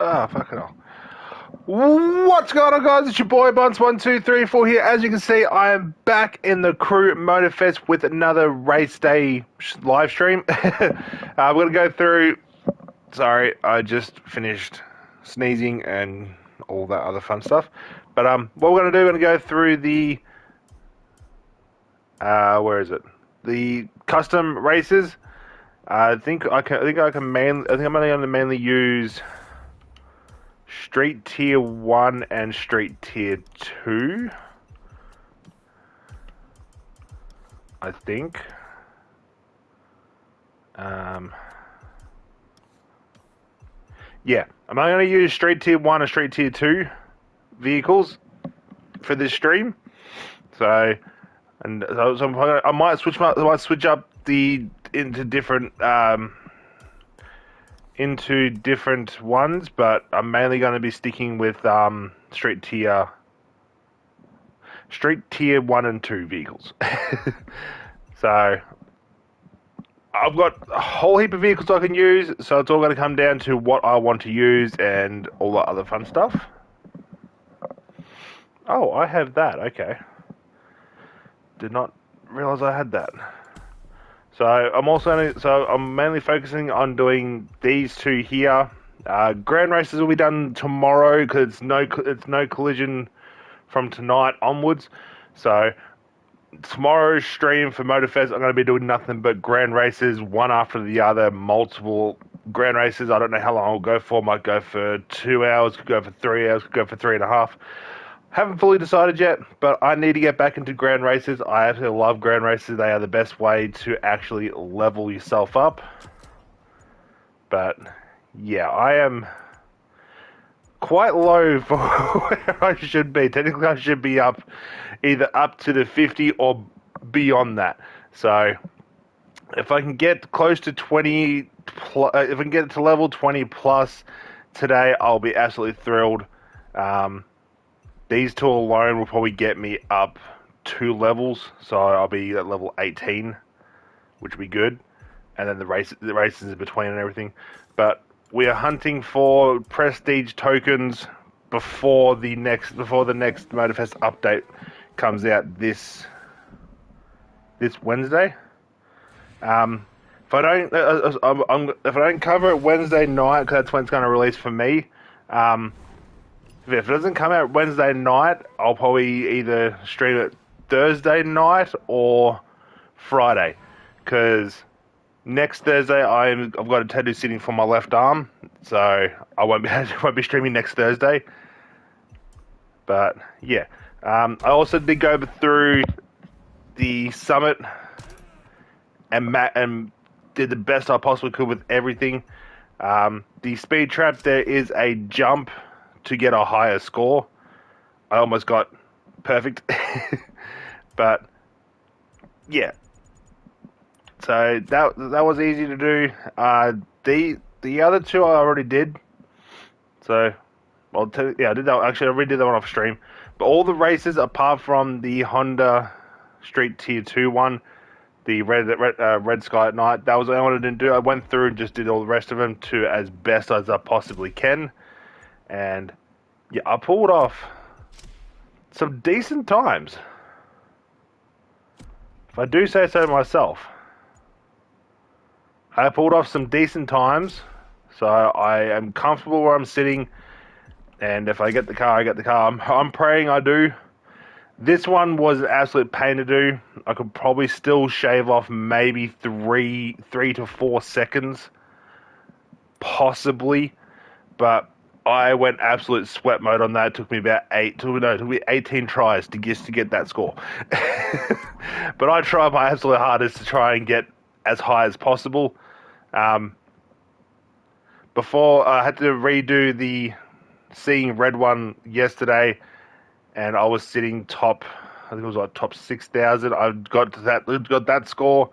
Ah, fucking hell. What's going on, guys? It's your boy Buns1234 here. As you can see, I am back in the crew Motorfest with another race day live stream. We're going to go through. Sorry, I just finished sneezing and all that other fun stuff. But what we're going to do, we're going to go through the. Where is it? The custom races. I think I can. I think I can mainly. I think I'm only going to mainly use Street Tier 1 and Street Tier 2, I think. Yeah, I'm only going to use Street Tier 1 and Street Tier 2 vehicles for this stream. So, I might switch up the into different ones, but I'm mainly going to be sticking with Street Tier 1 and 2 vehicles. So I've got a whole heap of vehicles I can use, so it's all going to come down to what I want to use and all that other fun stuff. Oh, I have that. Okay. Did not realize I had that. So I'm mainly focusing on doing these two here. Grand races will be done tomorrow because it's no collision from tonight onwards. So tomorrow's stream for Motorfest, I'm going to be doing nothing but grand races, one after the other, multiple grand races. I don't know how long I'll go for. Might go for 2 hours, could go for 3 hours, could go for 3.5. Haven't fully decided yet, but I need to get back into grand races. I absolutely love grand races. They are the best way to actually level yourself up. But yeah, I am quite low for where I should be. Technically, I should be either up to the 50 or beyond that. So if I can get close to 20, if I can get to level 20 plus today, I'll be absolutely thrilled. These two alone will probably get me up 2 levels, so I'll be at level 18, which will be good. And then the races in between and everything. But we are hunting for prestige tokens before the next Motorfest update comes out this Wednesday. If I don't cover it Wednesday night, because that's when it's going to release for me. If it doesn't come out Wednesday night, I'll probably either stream it Thursday night or Friday, because next Thursday I've got a tattoo sitting for my left arm, so I won't be streaming next Thursday. But yeah, I also did go through the summit and did the best I possibly could with everything. The speed trap, there is a jump to get a higher score. I almost got perfect. But yeah, so that was easy to do. The other two I already did. So I did that. Actually, I already did that one off stream. But all the races apart from the Honda Street Tier 2 one, the Red Sky at Night, that was what I wanted to do. I went through and just did all the rest of them to as best as I possibly can. And yeah, I pulled off some decent times, if I do say so myself. I pulled off some decent times, so I am comfortable where I'm sitting. And if I get the car, I get the car. I'm praying I do. This one was an absolute pain to do. I could probably still shave off maybe 3 to 4 seconds, possibly, but I went absolute sweat mode on that. It took me about 18 tries to get that score. But I tried my absolute hardest to try and get as high as possible. Before I had to redo the Seeing Red one yesterday, and I was sitting top. I think it was like top 6,000. I got that score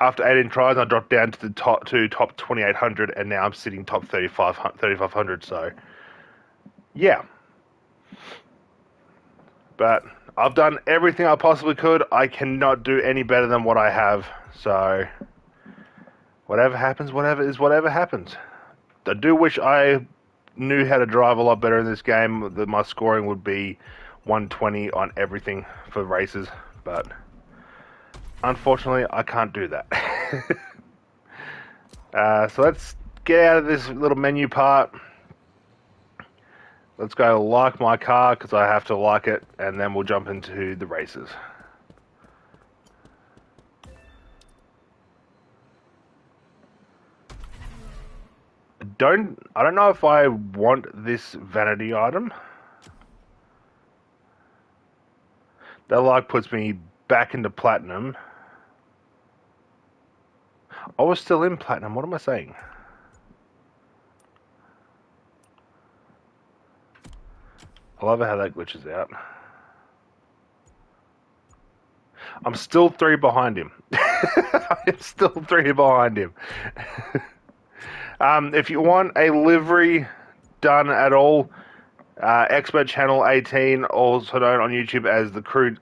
after 18 tries. I dropped down to the top 2,800, and now I'm sitting top 3,500. So yeah, but I've done everything I possibly could. I cannot do any better than what I have. So whatever happens, whatever happens. I do wish I knew how to drive a lot better in this game, my scoring would be 120 on everything for races. But unfortunately, I can't do that. So let's get out of this little menu part. Let's go like my car, because I have to like it, and then we'll jump into the races. I don't know if I want this vanity item. That like puts me back into platinum. I was still in platinum. What am I saying? I love how that glitches out. I'm still 3 behind him. I'm still 3 behind him. If you want a livery done at all, Expert Channel 18, also known on YouTube as the Crew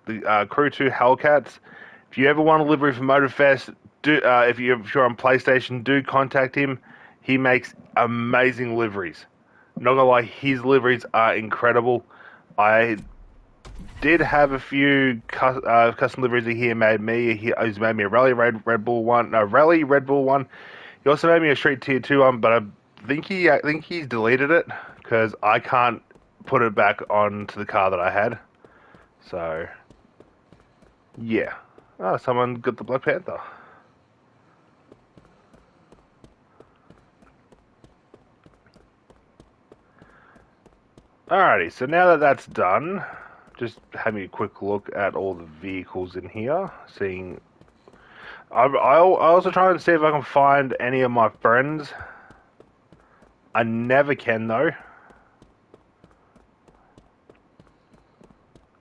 2 Hellcats. If you ever want a livery for Motorfest, if you're on PlayStation, do contact him. He makes amazing liveries. Not gonna lie, his liveries are incredible. I did have a few custom liveries that he made me. He's made me a Rally Red Bull one, no Rally Red Bull one. He also made me a Street Tier 2 one, but I think he's deleted it because I can't put it back onto the car that I had. So yeah. Oh, someone got the Black Panther. Alrighty, so now that that's done, just having a quick look at all the vehicles in here, seeing... I also try and see if I can find any of my friends. I never can, though.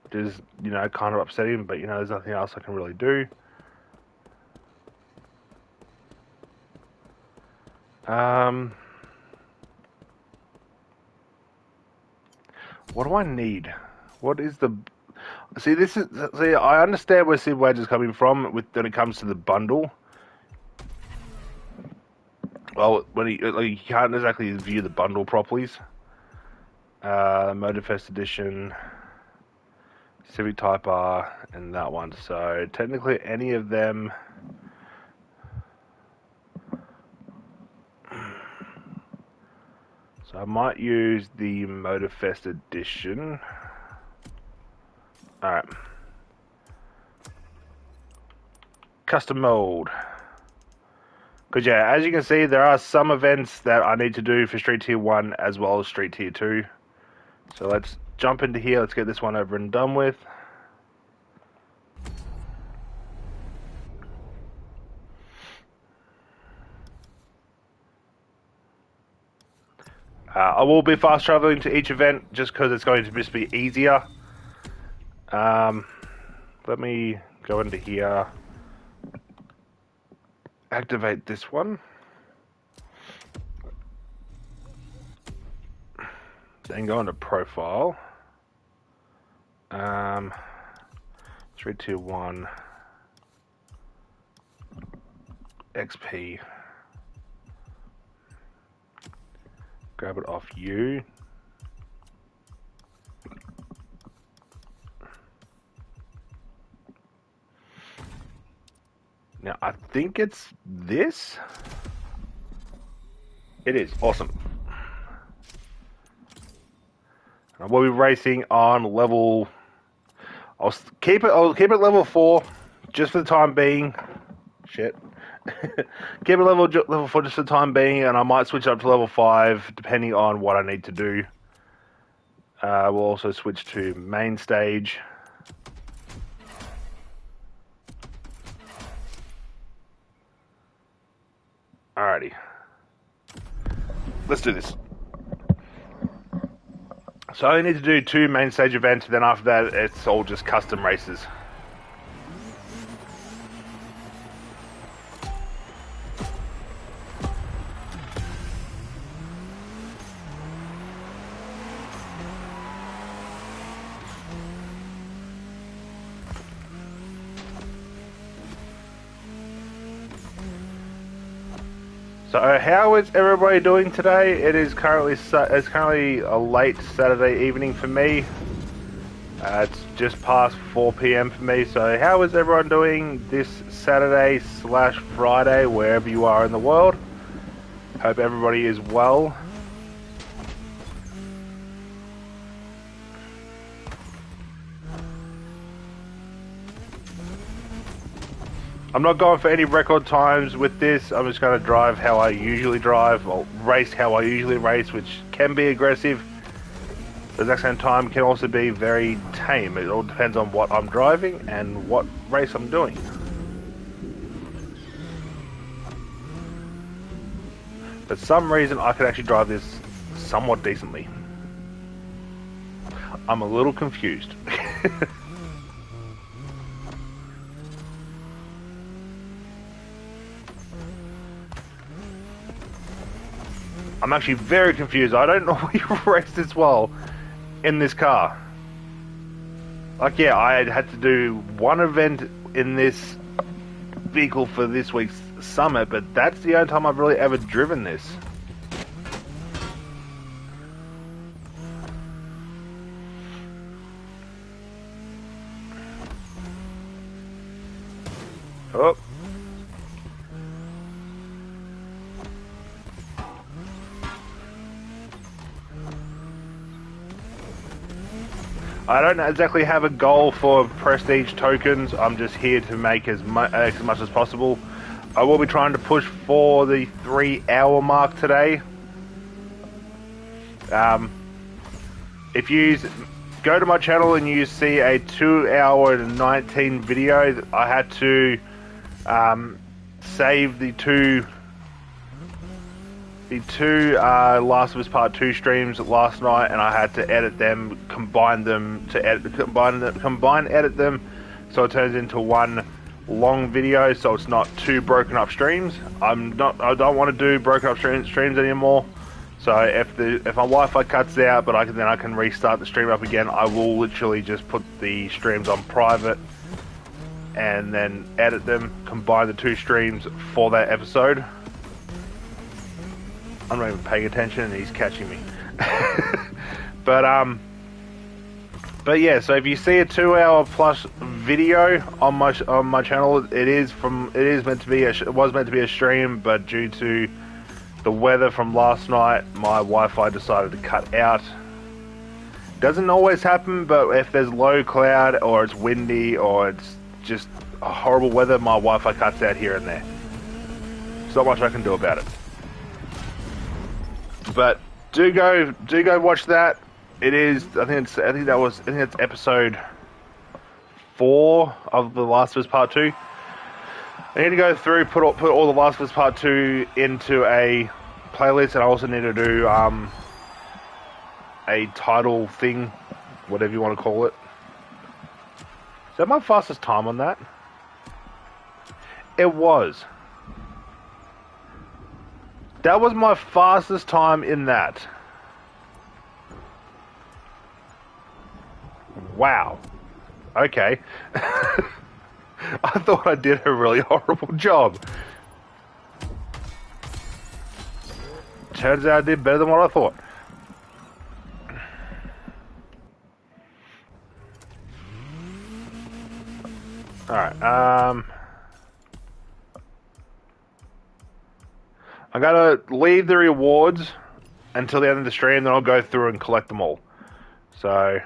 Which is, kind of upsetting, but, there's nothing else I can really do. What do I need? What is the... See, I understand where Sid Wedge is coming from when it comes to the bundle. Well, when you can't exactly view the bundle properly. Motorfest Edition, Civic Type R, and that one. So technically, any of them. So I might use the Motorfest Edition. Alright. Custom mode. Because yeah, as you can see, there are some events that I need to do for Street Tier 1 as well as Street Tier 2. So let's jump into here, let's get this one over and done with. I will be fast traveling to each event just because it's going to just be easier. Let me go into here, activate this one, then go into profile, 321 XP, grab it off you. Now, I think it's this. It is. Awesome. I will be racing on level... I'll keep it level 4, just for the time being. Shit. Keep it level 4 just for the time being, and I might switch up to level 5, depending on what I need to do. We'll also switch to main stage. Alrighty. Let's do this. So I only need to do 2 main stage events, and then after that it's all just custom races. So how is everybody doing today? It's currently a late Saturday evening for me. It's just past 4 p.m. for me. So how is everyone doing this Saturday/Friday, wherever you are in the world? Hope everybody is well. I'm not going for any record times with this. I'm just going to drive how I usually drive, or race how I usually race, which can be aggressive. But at the same time, can also be very tame. It all depends on what I'm driving and what race I'm doing. For some reason, I could actually drive this somewhat decently. I'm a little confused. I'm actually very confused. I don't normally race this well in this car. Like, yeah, I had to do one event in this vehicle for this week's summit, but that's the only time I've really ever driven this. Oh. I don't exactly have a goal for prestige tokens. I'm just here to make as much as possible. I will be trying to push for the 3-hour mark today. If you go to my channel and you see a 2-hour and 19 video, I had to save the two Last of Us Part 2 streams last night, and I had to edit them, combine edit them, so it turns into one long video, so it's not two broken up streams. I don't want to do broken up streams anymore. So if my Wi-Fi cuts out, but then I can restart the stream up again, I will literally just put the streams on private and then edit them, combine the two streams for that episode. I'm not even paying attention, and he's catching me. But yeah. So if you see a 2-hour plus video on my channel, it was meant to be a stream, but due to the weather from last night, my Wi-Fi decided to cut out. Doesn't always happen, but if there's low cloud or it's windy or it's just horrible weather, my Wi-Fi cuts out here and there. There's not much I can do about it. But do go watch that. It is I think that's episode 4 of The Last of Us Part 2. I need to go through put all The Last of Us Part 2 into a playlist, and I also need to do a title thing, whatever you want to call it. Is that my fastest time on that? It was. That was my fastest time in that. Wow. Okay. I thought I did a really horrible job. Turns out I did better than what I thought. Alright, I gotta leave the rewards until the end of the stream, then I'll go through and collect them all. So,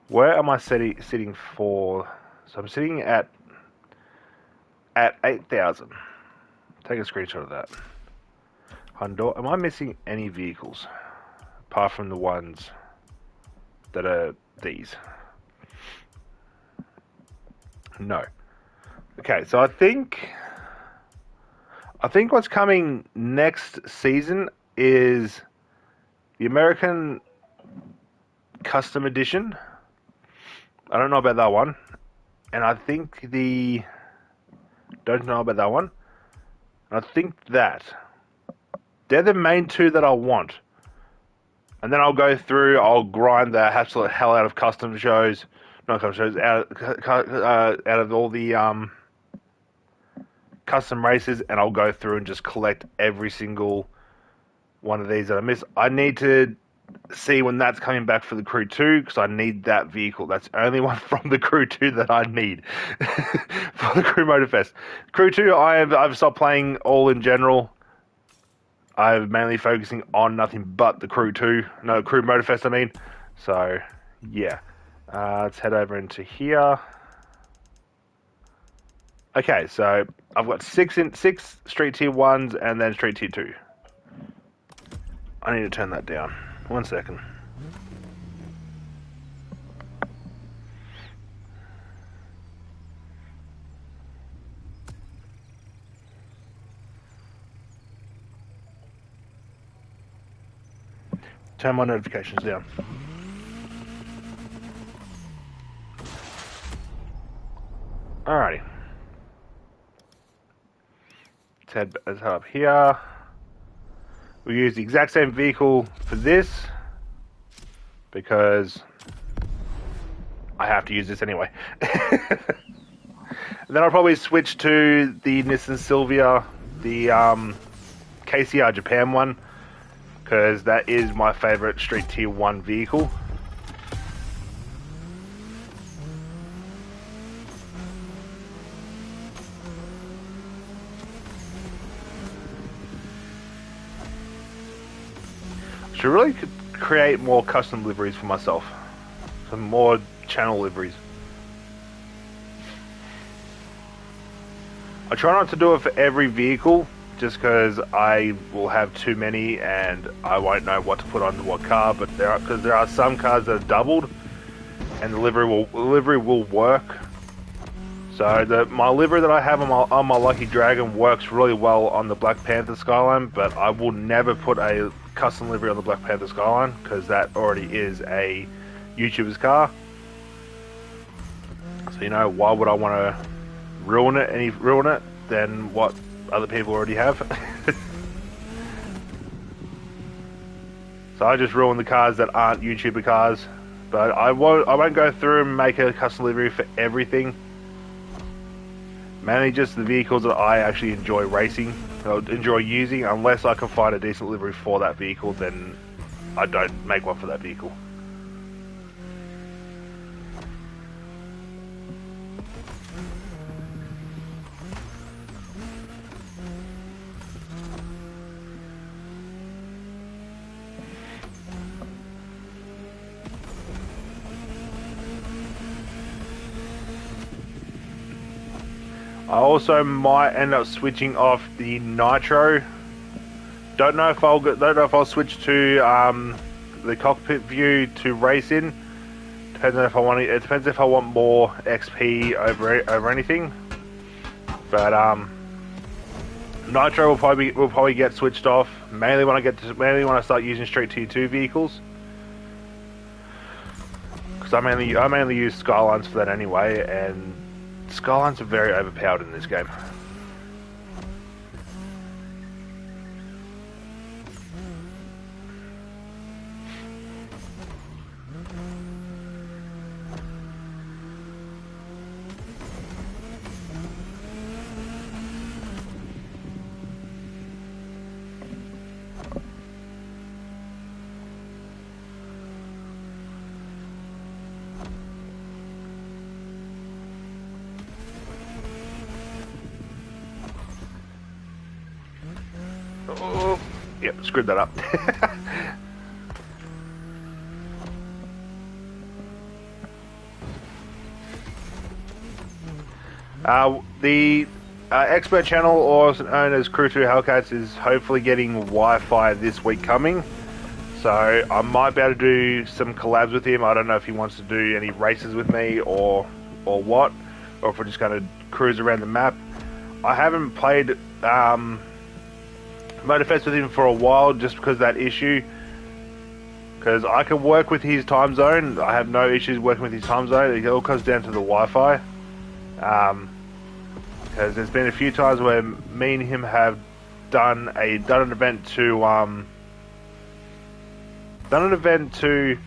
where am I sitting for? So I'm sitting at 8,000. Take a screenshot of that. Am I missing any vehicles? Apart from the ones that are these. No. Okay, so I think what's coming next season is the American Custom Edition. I don't know about that one. And I think don't know about that one. And I think they're the main two that I want. And then I'll go through, I'll grind the absolute hell out of custom shows. Not custom shows, out of all the custom races, and I'll go through and just collect every single one of these that I miss. I need to see when that's coming back for the Crew 2, because I need that vehicle. That's the only one from the Crew 2 that I need for the Crew Motorfest. Crew 2, I've stopped playing all in general. I'm mainly focusing on nothing but the Crew 2. No, Crew Motorfest, I mean. So, yeah. Let's head over into here. Okay, so I've got six Street Tier 1s and then Street Tier 2. I need to turn that down. 1 second. Turn my notifications down. Alrighty. Let's head up here. We use the exact same vehicle for this because I have to use this anyway. Then I'll probably switch to the Nissan Silvia, the KCR Japan one, because that is my favorite Street Tier 1 vehicle. Should really create more custom liveries for myself. Some more channel liveries. I try not to do it for every vehicle, just because I will have too many and I won't know what to put on what car. But there are some cars that are doubled, and the livery will work. So my livery that I have on my Lucky Dragon works really well on the Black Panther Skyline, but I will never put a custom livery on the Black Panther Skyline because that already is a YouTuber's car. So you know, why would I want to ruin it than what other people already have? So I just ruin the cars that aren't YouTuber cars, but I won't go through and make a custom livery for everything. Mainly just the vehicles that I actually enjoy racing, or enjoy using. Unless I can find a decent livery for that vehicle, then I don't make one for that vehicle. I also might end up switching off the nitro. Don't know if I'll switch to the cockpit view to race in. Depends on if I want. It depends if I want more XP over anything. But nitro will probably get switched off mainly when I start using Street Tier 2 vehicles. Because I mainly use Skylines for that anyway, and Skylines are very overpowered in this game. Oh, yep, screwed that up. The expert channel, or known as Crew 2 Hellcats, is hopefully getting Wi-Fi this week coming. So I might be able to do some collabs with him. I don't know if he wants to do any races with me or what, or if we're just going to cruise around the map. I haven't played Motorfest with him for a while just because of that issue. Because I can work with his time zone. I have no issues working with his time zone. It all comes down to the Wi-Fi. Because there's been a few times where me and him have done an event to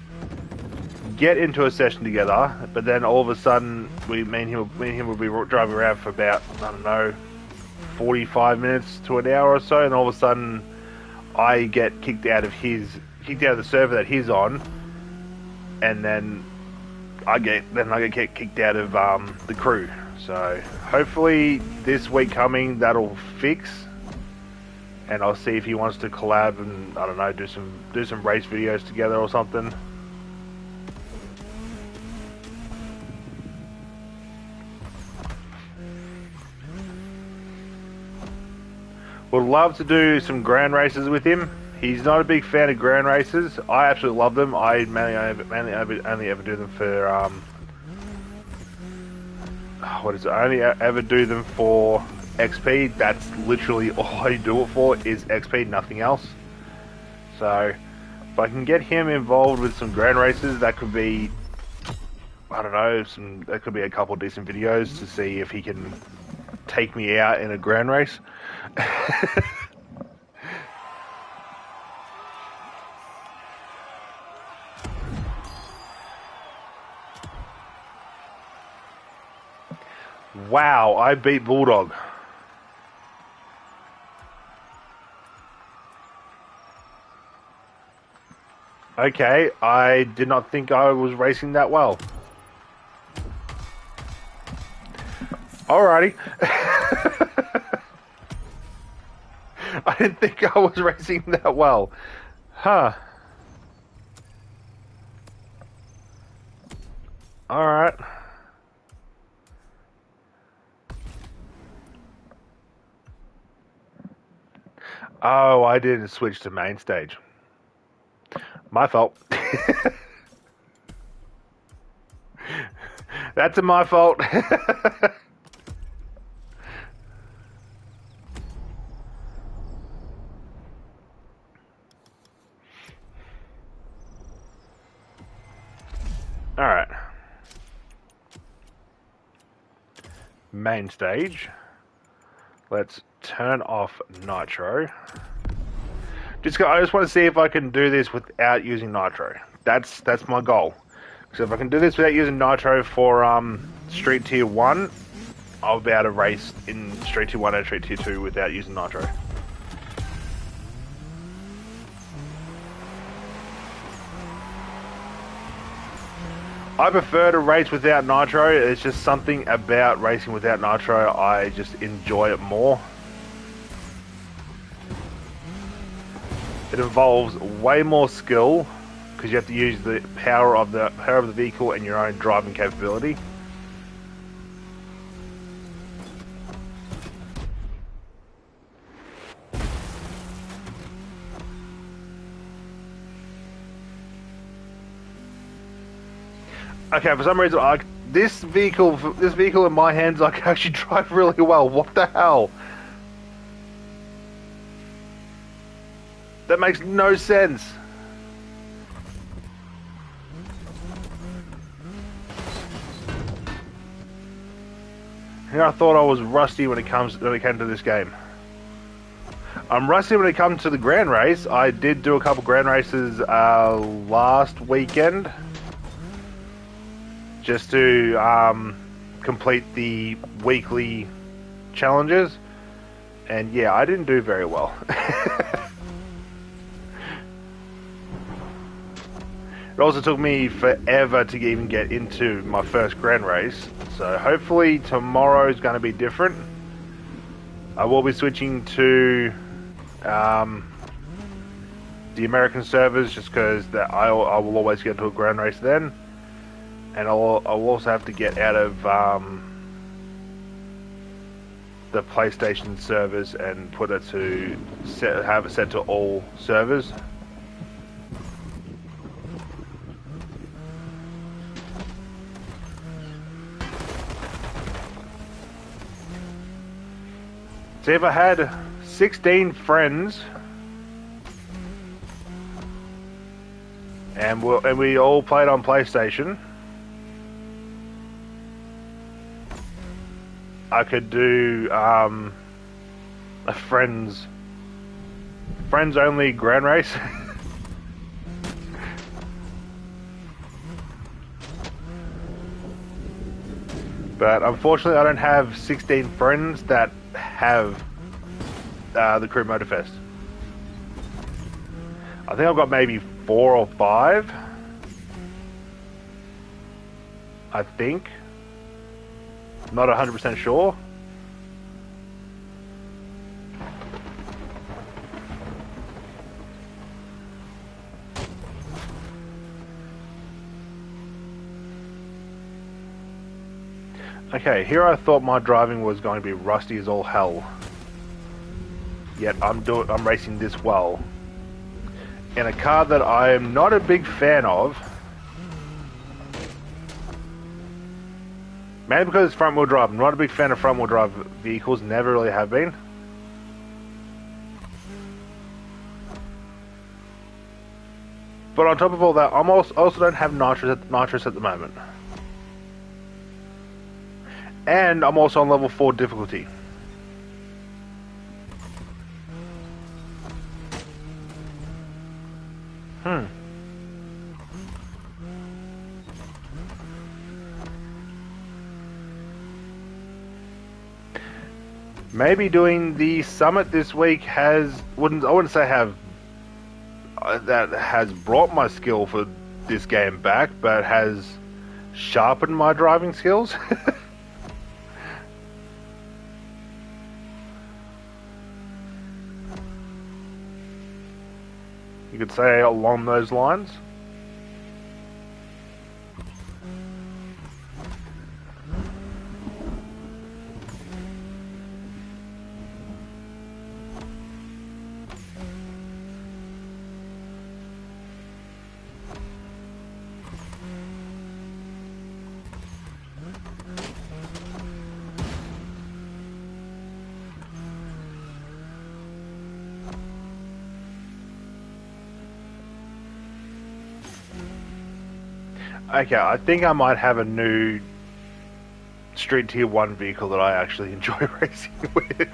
get into a session together, but then all of a sudden me and him will be driving around for about, I don't know, 45 minutes to an hour or so, and all of a sudden I get kicked out of the server that he's on, and then I get kicked out of the crew. So hopefully this week coming that'll fix, and I'll see if he wants to collab and I don't know, do some race videos together or something. Would love to do some ground races with him. He's not a big fan of ground races. I absolutely love them. I only ever do them for I only ever do them for XP. That's literally all I do it for, is XP, nothing else. So if I can get him involved with some ground races, that could be, I don't know, that could be a couple of decent videos to see if he can take me out in a ground race. Wow, I beat Bulldog. Okay, I did not think I was racing that well. Alrighty. I didn't think I was racing that well. Huh. Alright. Oh, I didn't switch to main stage. My fault. That's my fault. Alright. Main stage. Let's turn off nitro. I just want to see if I can do this without using nitro. That's my goal. So if I can do this without using nitro for Street Tier 1, I'll be able to race in Street Tier 1 and Street Tier 2 without using nitro. I prefer to race without nitro. It's just something about racing without nitro. I just enjoy it more. It involves way more skill because you have to use the power of the vehicle and your own driving capability. Okay, for some reason, this vehicle in my hands, I can actually drive really well. What the hell? That makes no sense. I thought I was rusty when it came to this game. I'm rusty when it comes to the grand race. I did do a couple grand races last weekend, just to complete the weekly challenges, and yeah, I didn't do very well. It also took me forever to even get into my first grand race, so hopefully tomorrow is going to be different. I will be switching to the American servers just because I will always get into a grand race then. And I'll also have to get out of the PlayStation servers and put it to have it set to all servers. See, if I had 16 friends and we all played on PlayStation, I could do a friends only grand race. But unfortunately I don't have 16 friends that have the Crew Motorfest. I think I've got maybe 4 or 5. I think. Not 100% sure. Okay, here I thought my driving was going to be rusty as all hell. Yet I'm racing this well. In a car that I am not a big fan of. Mainly because it's front wheel drive. I'm not a big fan of front wheel drive vehicles, never really have been. But on top of all that, I also don't have nitrous at the moment. And I'm also on level 4 difficulty. Maybe doing the summit this week I wouldn't say that has brought my skill for this game back, but has sharpened my driving skills. You could say along those lines. Okay, I think I might have a new Street Tier 1 vehicle that I actually enjoy racing with.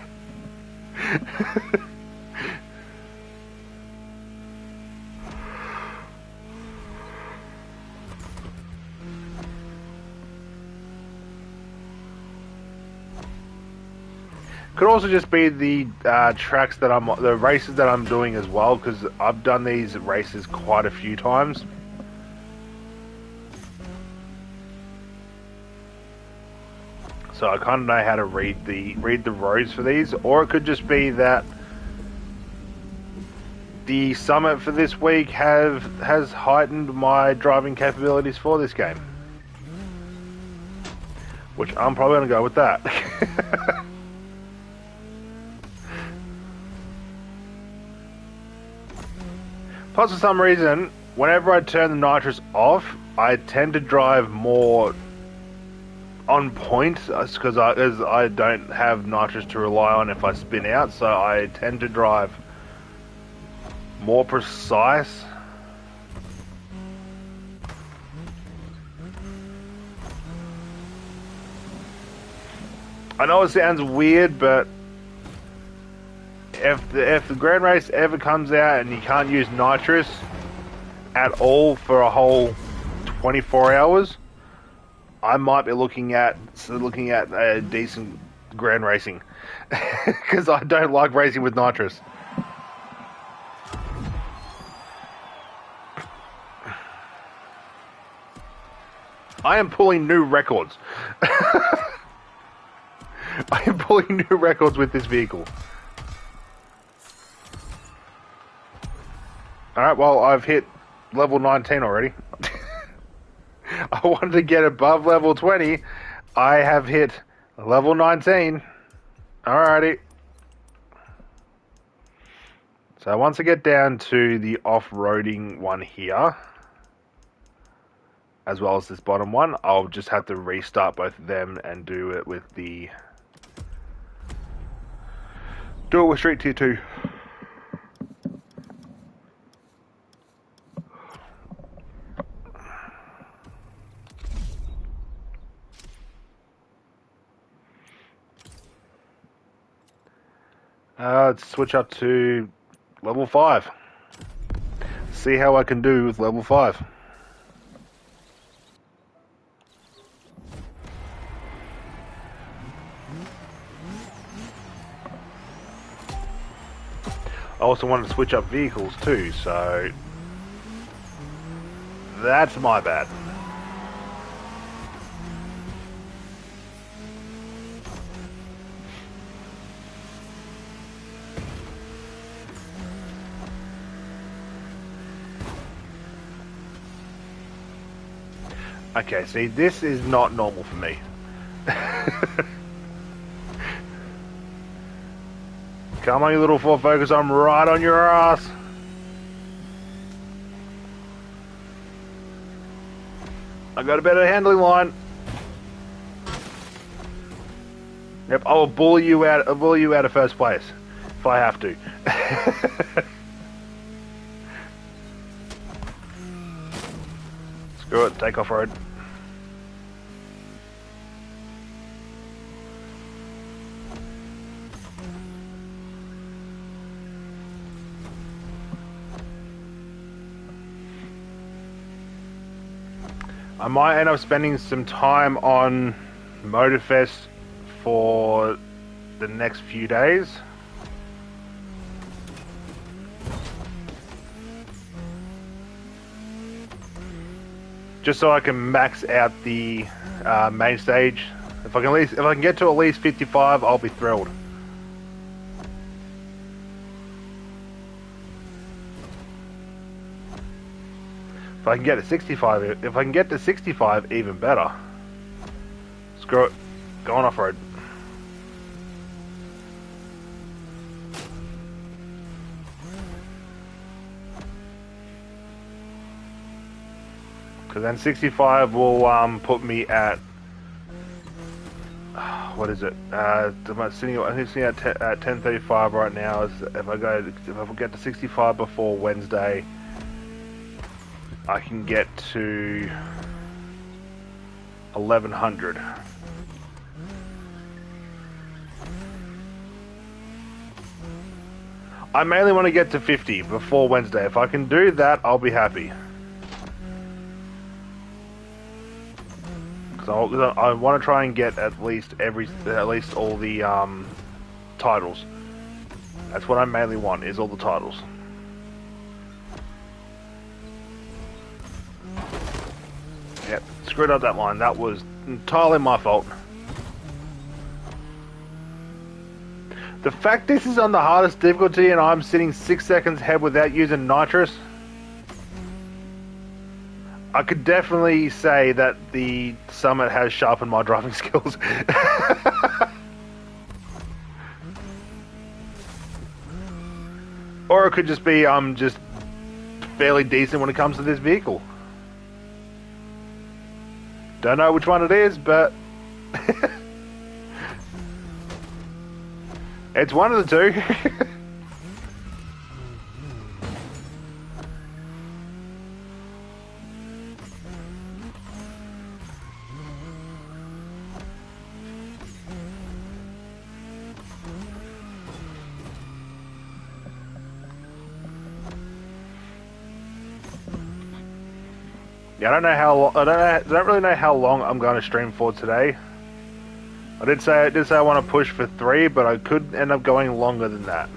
Could also just be the the races that I'm doing as well, because I've done these races quite a few times. So I kind of know how to read the roads for these, or it could just be that the summit for this week has heightened my driving capabilities for this game, which I'm probably going to go with that. Plus, for some reason, whenever I turn the nitrous off, I tend to drive more on point, because I don't have nitrous to rely on if I spin out, so I tend to drive more precise. I know it sounds weird, but if the Grand Race ever comes out and you can't use nitrous at all for a whole 24 hours, I might be looking at a decent Grand Racing, because I don't like racing with nitrous. I am pulling new records. I am pulling new records with this vehicle. Alright, well, I've hit level 19 already. I wanted to get above level 20. I have hit level 19. Alrighty. So once I get down to the off-roading one here, as well as this bottom one, I'll just have to restart both of them and do it with Street Tier 2. Let's switch up to level 5. See how I can do with level 5. also wanted to switch up vehicles too, so that's my bad. Okay, see, this is not normal for me. Come on, you little Ford Focus, I'm right on your ass. I got a better handling line. Yep, I will bully you out. I'll bully you out of first place if I have to. Screw it, take off road. I might end up spending some time on Motorfest for the next few days. Just so I can max out the main stage. If I can get to at least 55, I'll be thrilled. If I can get to 65, even better. Screw it, going off road. Because then 65 will put me at what is it? I'm sitting at 10:35 right now. If I get to 65 before Wednesday, I can get to 1100. I mainly want to get to 50 before Wednesday. If I can do that, I'll be happy. Because I want to try and get at least all the titles. That's what I mainly want, is all the titles. Yep, screwed up that line. That was entirely my fault. The fact this is on the hardest difficulty and I'm sitting 6 seconds ahead without using nitrous, I could definitely say that the summit has sharpened my driving skills. Or it could just be I'm just fairly decent when it comes to this vehicle. Don't know which one it is, but it's one of the two. Yeah, I don't really know how long I'm going to stream for today. I did say I want to push for 3, but I could end up going longer than that.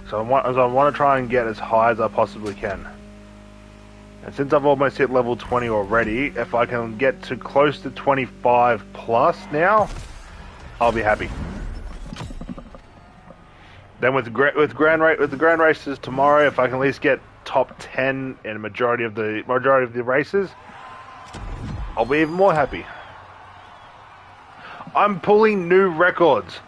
So I want to try and get as high as I possibly can. And since I've almost hit level 20 already, if I can get to close to 25 plus now, I'll be happy. Then with the grand races tomorrow, if I can at least get top 10 in a majority of the races, I'll be even more happy. I'm pulling new records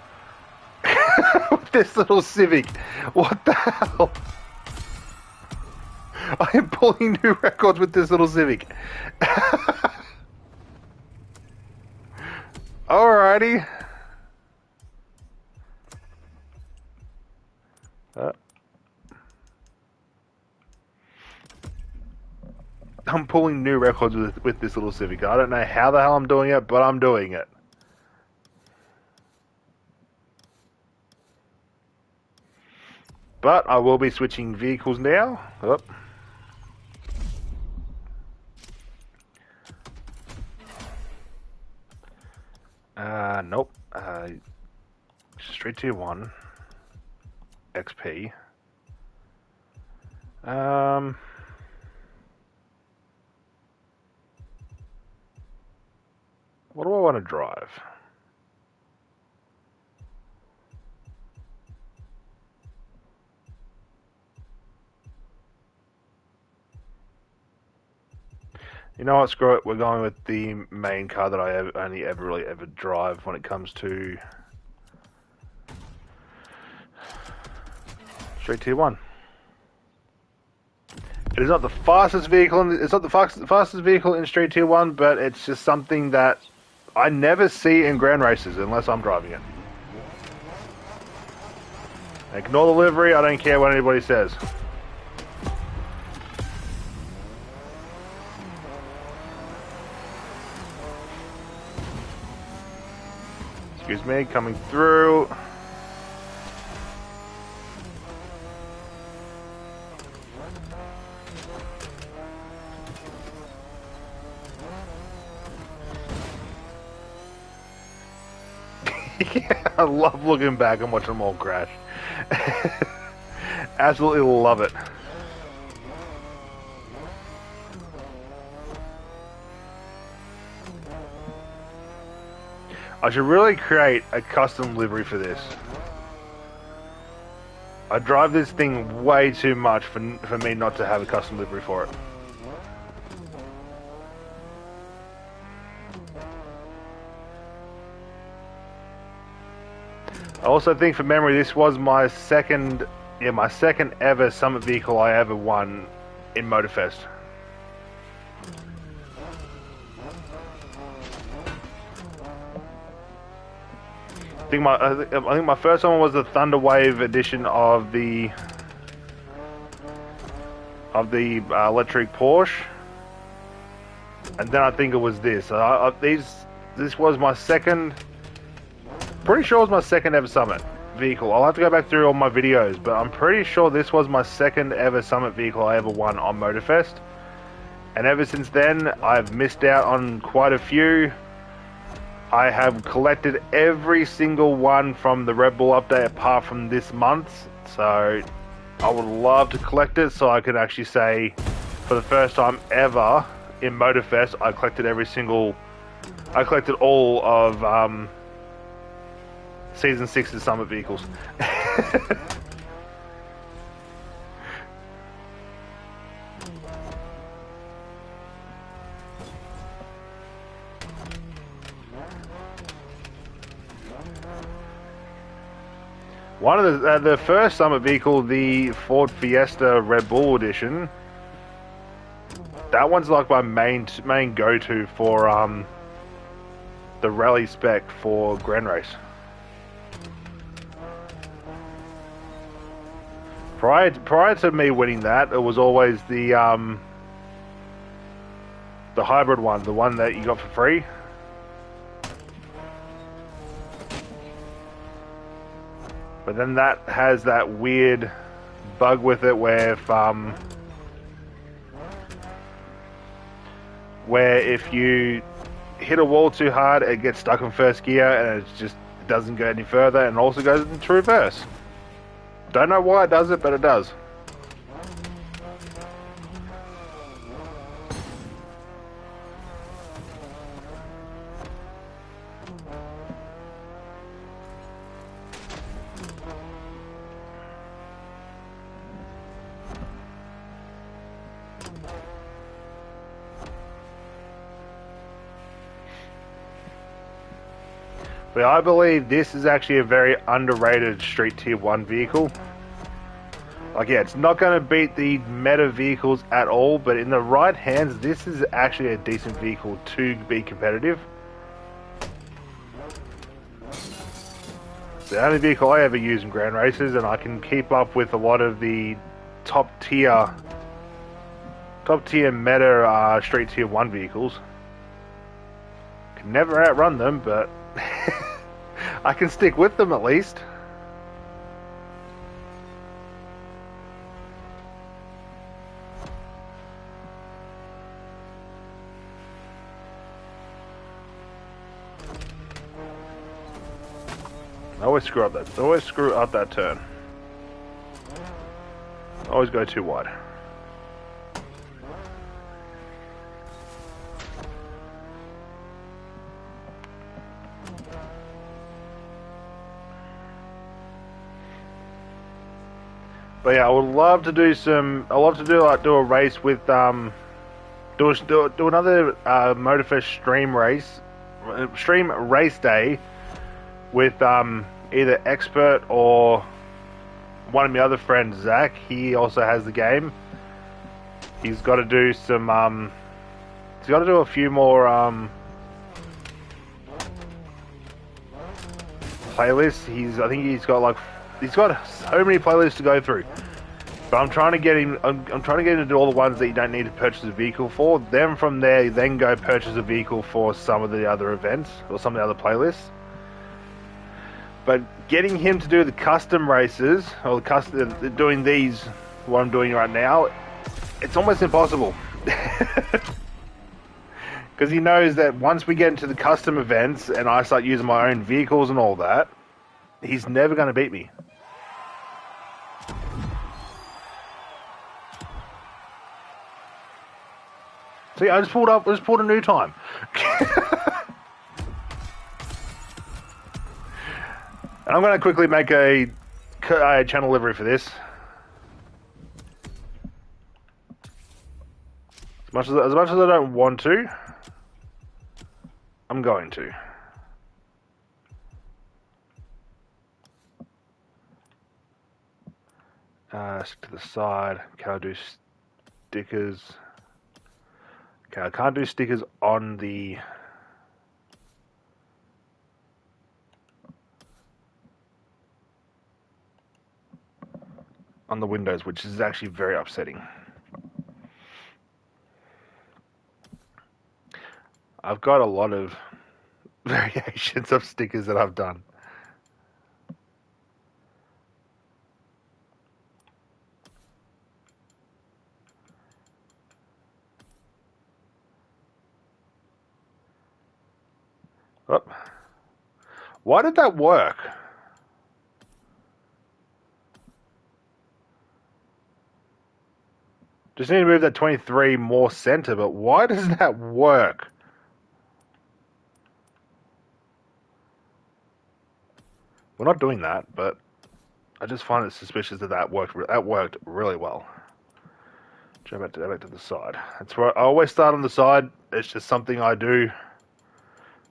with this little Civic. What the hell? I am pulling new records with this little Civic. Alrighty. I'm pulling new records with this little Civic. I don't know how the hell I'm doing it, but I'm doing it. But I will be switching vehicles now. Oh. Nope. Straight to 1. XP. What do I want to drive? You know what? Screw it. We're going with the main car that I only ever drive when it comes to Street Tier 1. It is not the fastest vehicle. It's not the fastest vehicle in Street Tier 1, but it's just something that I never see in grand races unless I'm driving it. Ignore the livery. I don't care what anybody says. Excuse me, coming through. Yeah, I love looking back and watching them all crash. Absolutely love it. I should really create a custom livery for this. I drive this thing way too much for me not to have a custom livery for it. I also think, for memory, this was my second ever summit vehicle I ever won in Motorfest. I think my first one was the Thunderwave edition of the electric Porsche, and then I think it was this. This was my second. Pretty sure it was my second ever summit vehicle. I'll have to go back through all my videos, but I'm pretty sure this was my second ever summit vehicle I ever won on Motorfest. And ever since then, I've missed out on quite a few. I have collected every single one from the Red Bull update apart from this month. So I would love to collect it so I can actually say, for the first time ever in Motorfest, I collected all of Season 6's Summit vehicles. One of the first Summit vehicle, the Ford Fiesta Red Bull edition, that one's like my main go-to for the rally spec for Grand Race. Prior to me winning that, it was always the hybrid one, the one that you got for free. But then that has that weird bug with it where if you hit a wall too hard, it gets stuck in first gear and it doesn't go any further, and also goes into reverse. Don't know why it does it, but it does. But I believe this is actually a very underrated Street Tier 1 vehicle. Like, yeah, it's not going to beat the meta vehicles at all, but in the right hands, this is actually a decent vehicle to be competitive. It's the only vehicle I ever use in grand races, and I can keep up with a lot of the top tier meta Street Tier 1 vehicles. Can never outrun them, but I can stick with them at least. I always screw up that turn. Always go too wide. But yeah, I would love to do some. I love to do a race with do another Motorfest stream race day with either expert or one of my other friends, Zach. He also has the game. He's got to do some. He's got to do a few more playlists. I think he's got so many playlists to go through. But I'm trying to get him. I'm trying to get him to do all the ones that you don't need to purchase a vehicle for. Then from there, you then go purchase a vehicle for some of the other events or some of the other playlists. But getting him to do the custom races or doing these, what I'm doing right now, it's almost impossible. Because he knows that once we get into the custom events and I start using my own vehicles and all that, he's never going to beat me. See, I just pulled a new time. I'm going to quickly make a channel livery for this. As much as I don't want to, I'm going to. Stick to the side. Can I do stickers? Okay, I can't do stickers on the windows, which is actually very upsetting. I've got a lot of variations of stickers that I've done. Oh. Why did that work? Just need to move that 23 more center, but why does that work? We're not doing that, but I just find it suspicious that worked really well. Go back to the side. That's where I always start on the side. It's just something I do.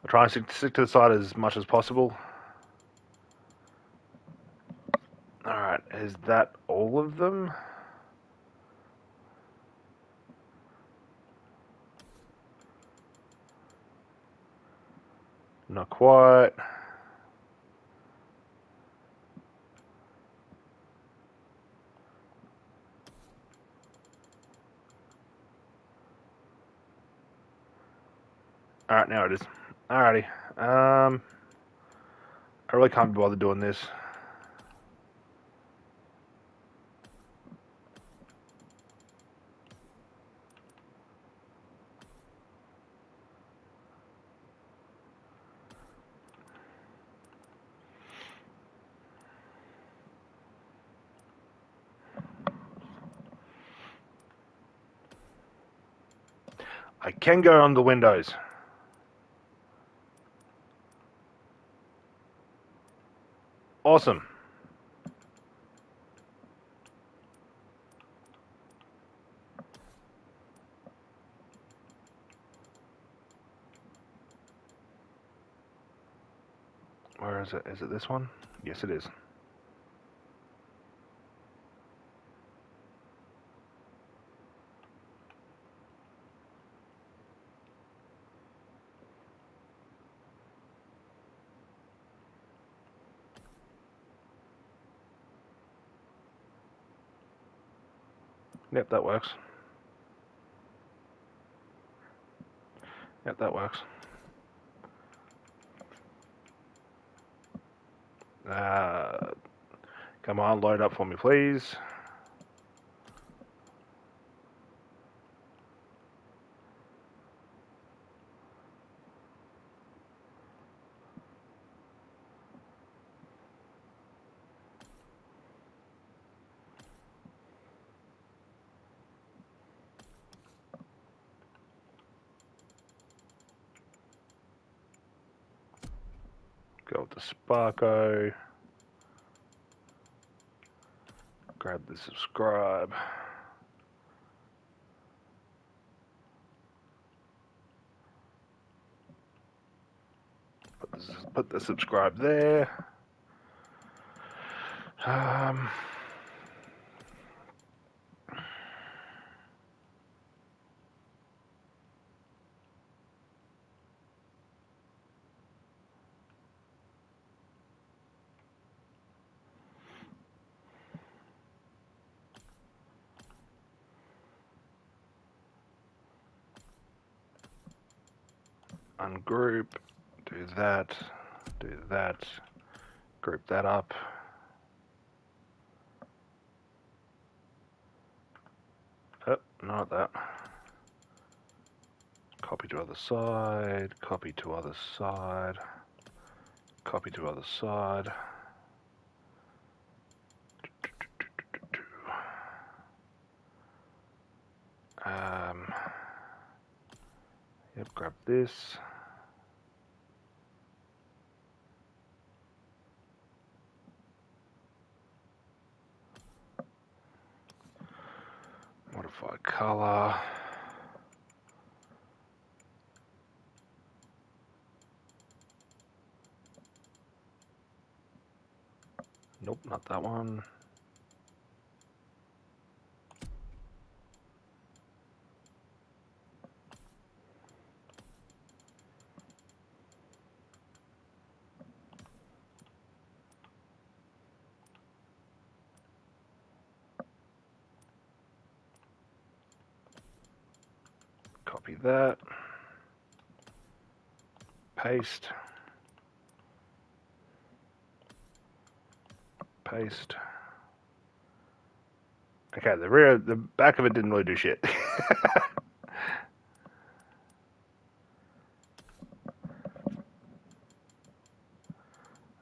I try and stick to the side as much as possible. Alright, is that all of them? Not quite. Alright, now it is. Alrighty. I really can't be bothered doing this. I can go on the windows. Awesome. Where is it? Is it this one? Yes, it is. Yep, that works. Yep, that works. Come on, load up for me, please. with the Sparko. Grab the subscribe. Put the subscribe there. Ungroup, do that, group that up. Oh, not that. Copy to other side, copy to other side, copy to other side. Yep, grab this. Modify color. Nope, not that one. Copy that. Paste. Paste. Okay, the back of it didn't really do shit.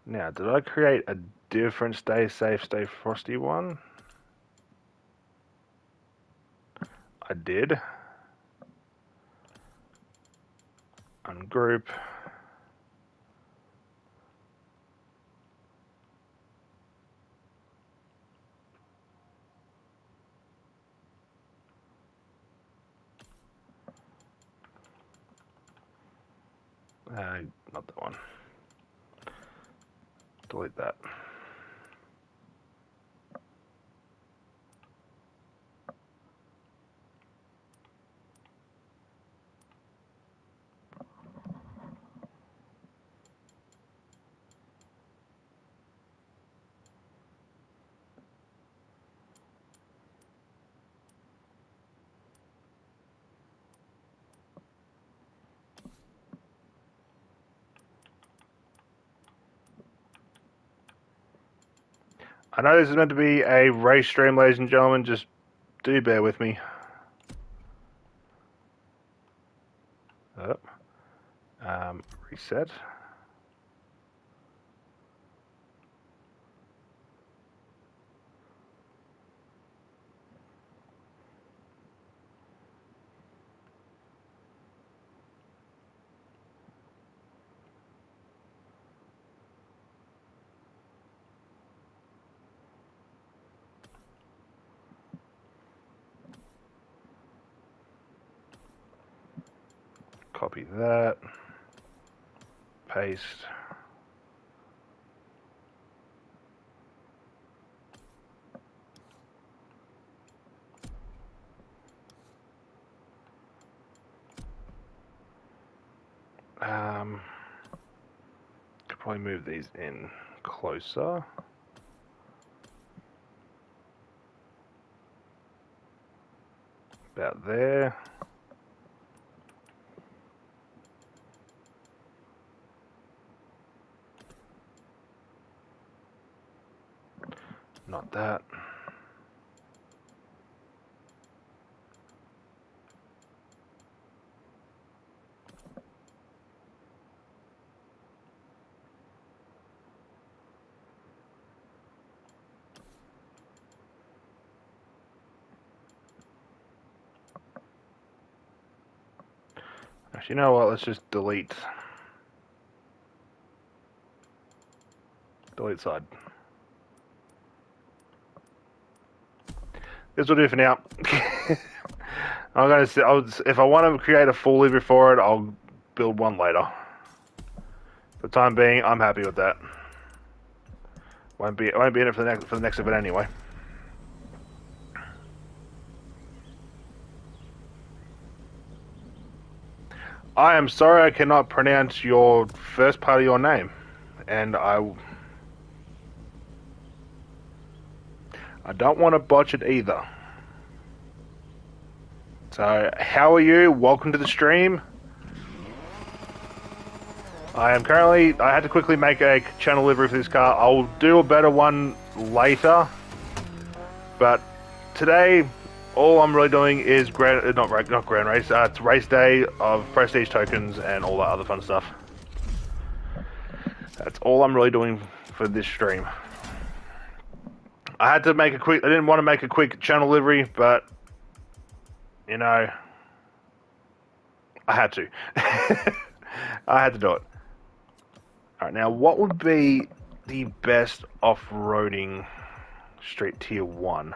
Now, did I create a different stay safe, stay frosty one? I did. Ungroup. Not that one. Delete that. I know this is meant to be a race stream, ladies and gentlemen. Just do bear with me. Oh. Reset. Copy that. Paste. Could probably move these in closer. About there. Not that. Actually, you know what? Let's just delete. Delete side. This will do for now. I'm gonna say, if I want to create a full livery for it, I'll build one later. For the time being, I'm happy with that. Won't be in it for the next event anyway. I am sorry I cannot pronounce your first part of your name, and I don't want to botch it either. So, how are you? Welcome to the stream. I had to quickly make a channel livery for this car. I'll do a better one later, but today, all I'm really doing is not grand race. It's race day of prestige tokens and all that other fun stuff. That's all I'm really doing for this stream. I didn't want to make a quick channel livery, but you know, I had to. I had to do it. Alright, now what would be the best off-roading street tier 1?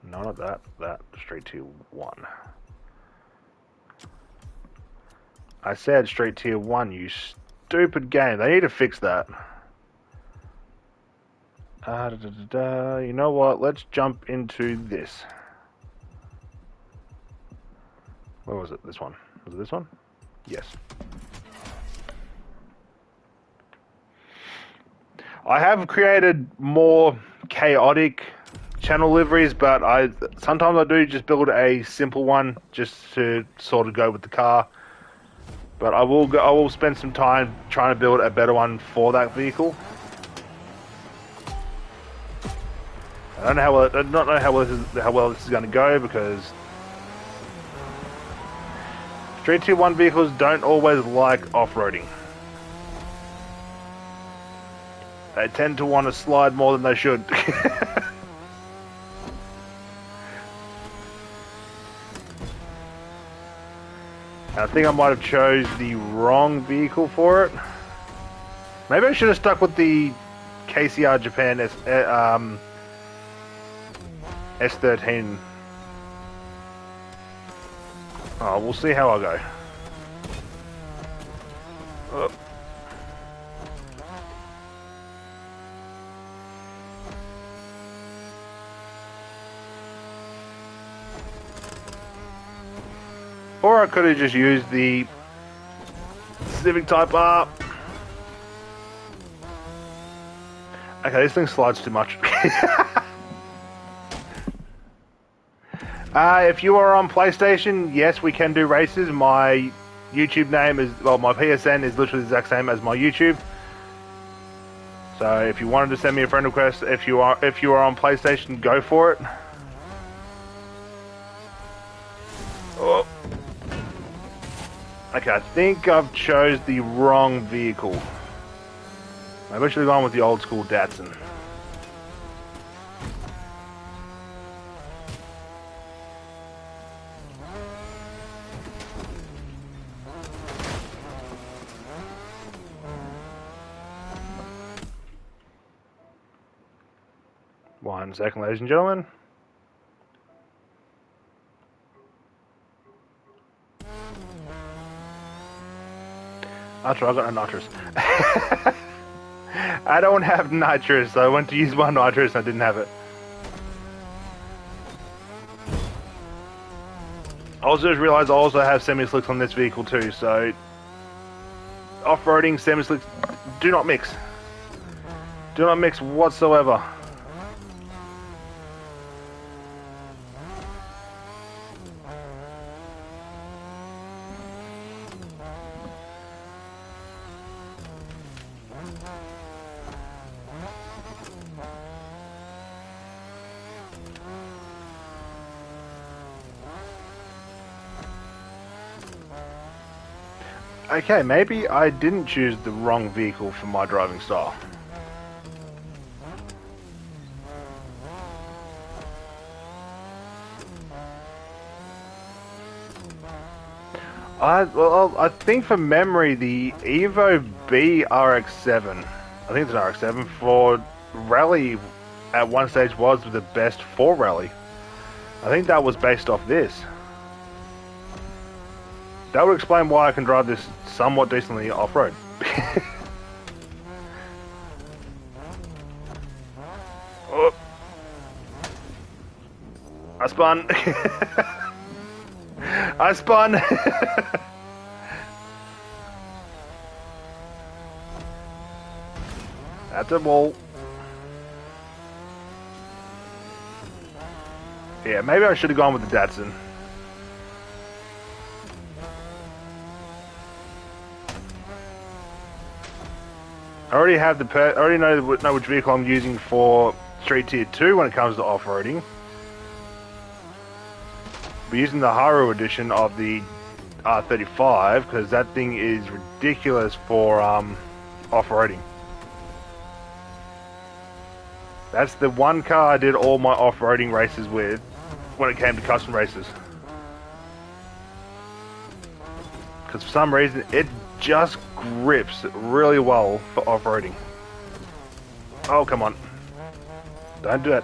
No, not that straight tier 1. I said straight tier 1, you stupid game. They need to fix that. You know what? Let's jump into this. Where was it? This one. Was it this one? Yes. I have created more chaotic channel liveries, but sometimes I do just build a simple one just to sort of go with the car. But I will spend some time trying to build a better one for that vehicle. I don't know how well this is going to go, because Street Tier 1 vehicles don't always like off-roading. They tend to want to slide more than they should. I think I might have chose the wrong vehicle for it. Maybe I should have stuck with the KCR Japan S13. Oh, we'll see how I go. Oh. Or I could have just used the Civic Type R. Okay, this thing slides too much. If you are on PlayStation, yes, we can do races. My YouTube name is, well, my PSN is literally the exact same as my YouTube. So if you wanted to send me a friend request, if you are on PlayStation, go for it. Oh. Okay, I think I've chose the wrong vehicle. Maybe I should have gone with the old school Datsun. One second, ladies and gentlemen. That's right, I got no nitrous. I don't have nitrous, so I went to use my nitrous and I didn't have it. I also just realised I also have semi-slicks on this vehicle too, so off-roading, semi-slicks, do not mix. Do not mix whatsoever. Okay, maybe I didn't choose the wrong vehicle for my driving style. I think from memory, the Evo B RX-7, I think it's an RX-7 for rally at one stage was the best for rally. I think that was based off this. That would explain why I can drive this somewhat decently off-road. Oh. I spun. I spun. That's a wall. Yeah, maybe I should have gone with the Datsun. I already have the I already know which vehicle I'm using for Street Tier 2 when it comes to off-roading. We're using the Haru edition of the R35 because that thing is ridiculous for off-roading. That's the one car I did all my off-roading races with when it came to custom races. Because for some reason it just grips really well for off-roading. Oh, come on. Don't do that.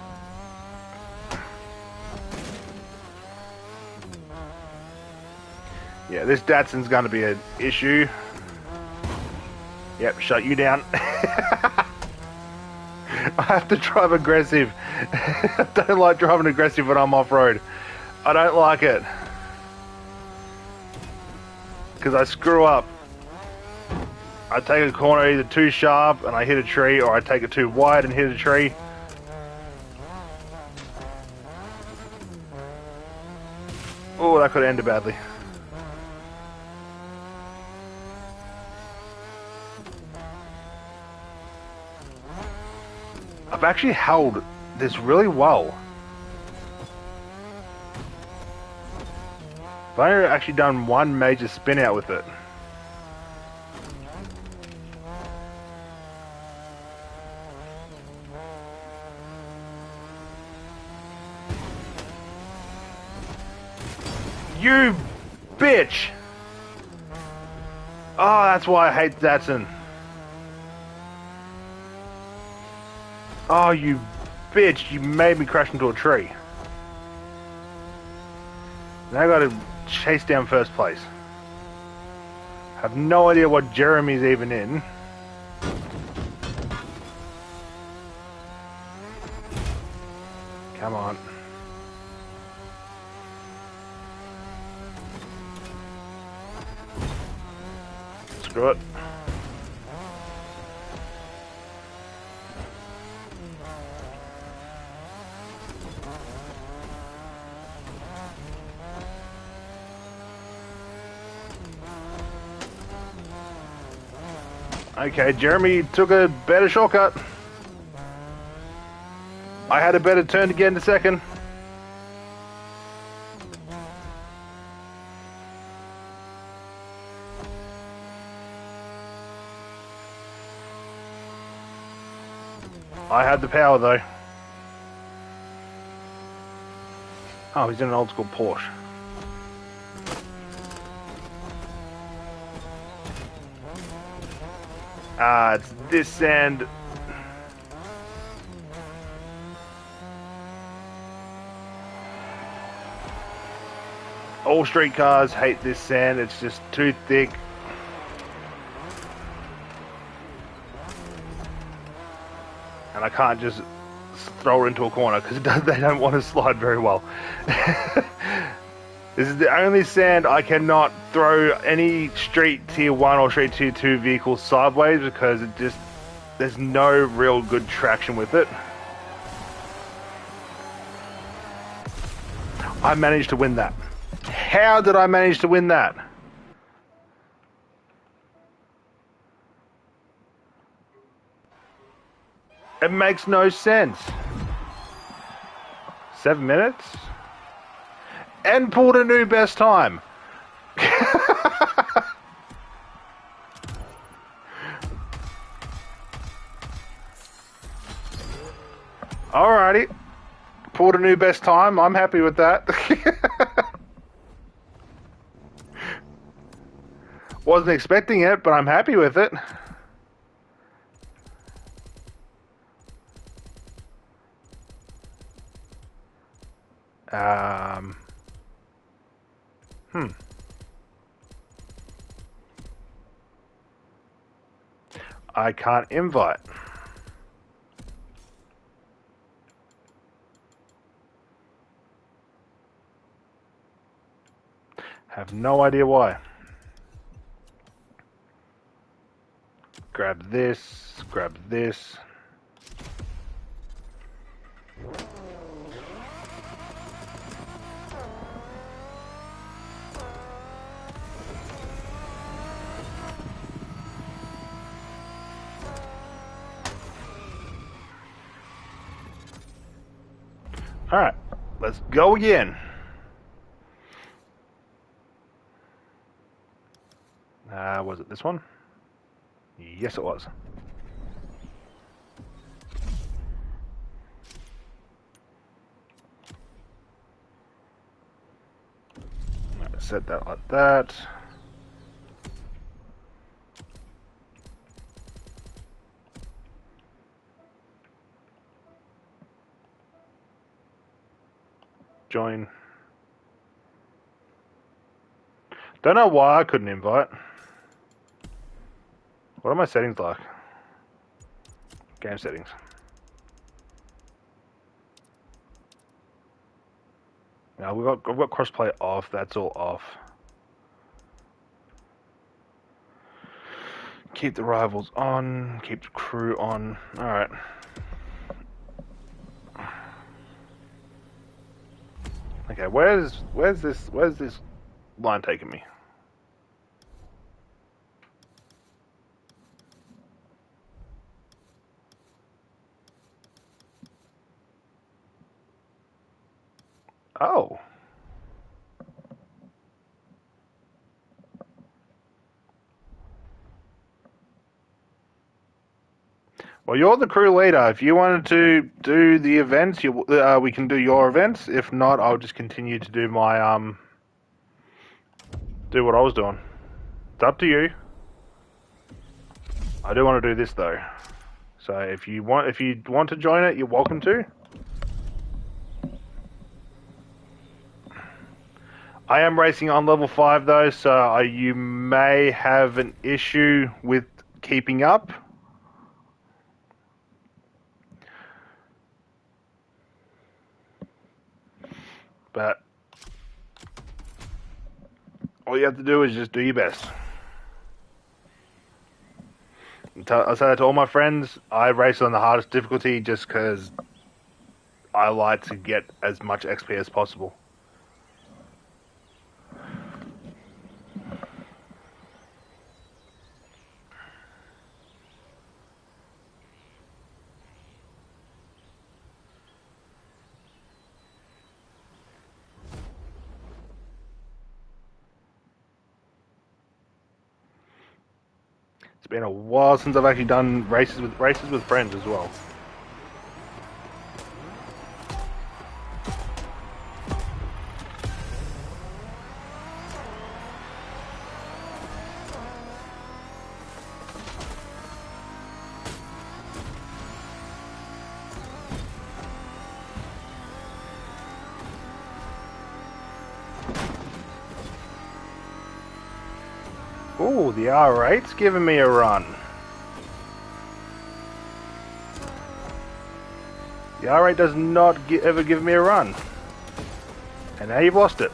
Yeah, this Datsun's going to be an issue. Yep, shut you down. I have to drive aggressive. I don't like driving aggressive when I'm off-road. I don't like it. Because I screw up. I take a corner either too sharp and I hit a tree, or I take it too wide and hit a tree. Oh, that could have ended badly. I've actually held this really well. I've only actually done one major spin out with it. You bitch! Oh, that's why I hate Datsun. Oh, you bitch, you made me crash into a tree. Now I gotta chase down first place. I have no idea what Jeremy's even in. Come on. Screw it. Okay, Jeremy took a better shortcut. I had a better turn to get into second. I had the power though. Oh, he's in an old school Porsche. It's this sand. All street cars hate this sand, it's just too thick. And I can't just throw it into a corner because they don't want to slide very well. This is the only sand I cannot throw any Street Tier 1 or Street Tier 2 vehicles sideways because it just, there's no real good traction with it. I managed to win that. How did I manage to win that? It makes no sense. 7 minutes? And pulled a new best time. Alrighty. Pulled a new best time. I'm happy with that. Wasn't expecting it, but I'm happy with it. I can't invite. Have no idea why. Grab this, grab this. Alright, let's go again. Was it this one? Yes, it was. Set that like that. Join. Don't know why I couldn't invite. What are my settings like? Game settings. Now I've got crossplay off. That's all off. Keep the rivals on. Keep the crew on. All right. Okay, where's this line taking me? Oh. Well, you're the crew leader. If you wanted to do the events, we can do your events. If not, I'll just continue to do my do what I was doing. It's up to you. I do want to do this though. So if you want to join it, you're welcome to. I am racing on level 5 though, so you may have an issue with keeping up. But all you have to do is just do your best. I say that to all my friends. I race on the hardest difficulty just because I like to get as much XP as possible. It's been a while since I've actually done races with friends as well. Ooh, the R8's giving me a run. The R8 does not ever give me a run. And now you've lost it.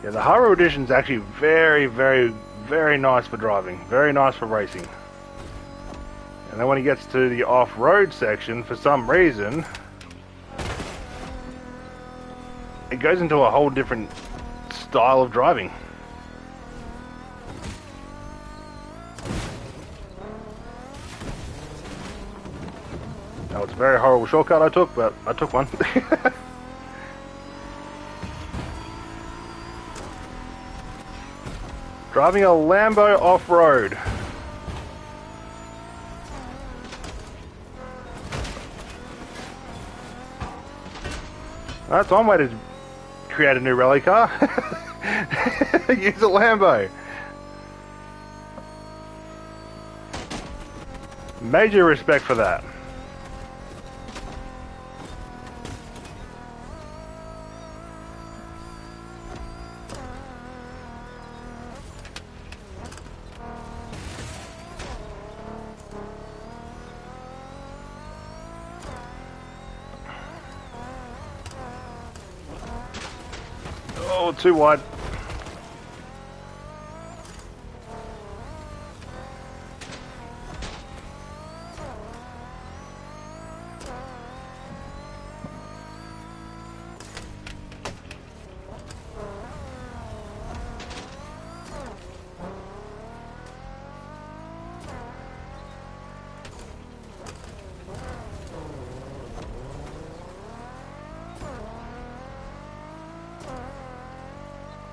Yeah, the Haro Edition is actually very, very, very nice for driving. Very nice for racing. And then when he gets to the off-road section, for some reason, it goes into a whole different style of driving. Now, it's a very horrible shortcut I took, but I took one. Driving a Lambo off-road. That's one way to create a new rally car. Use a Lambo. Major respect for that. Oh, too wide.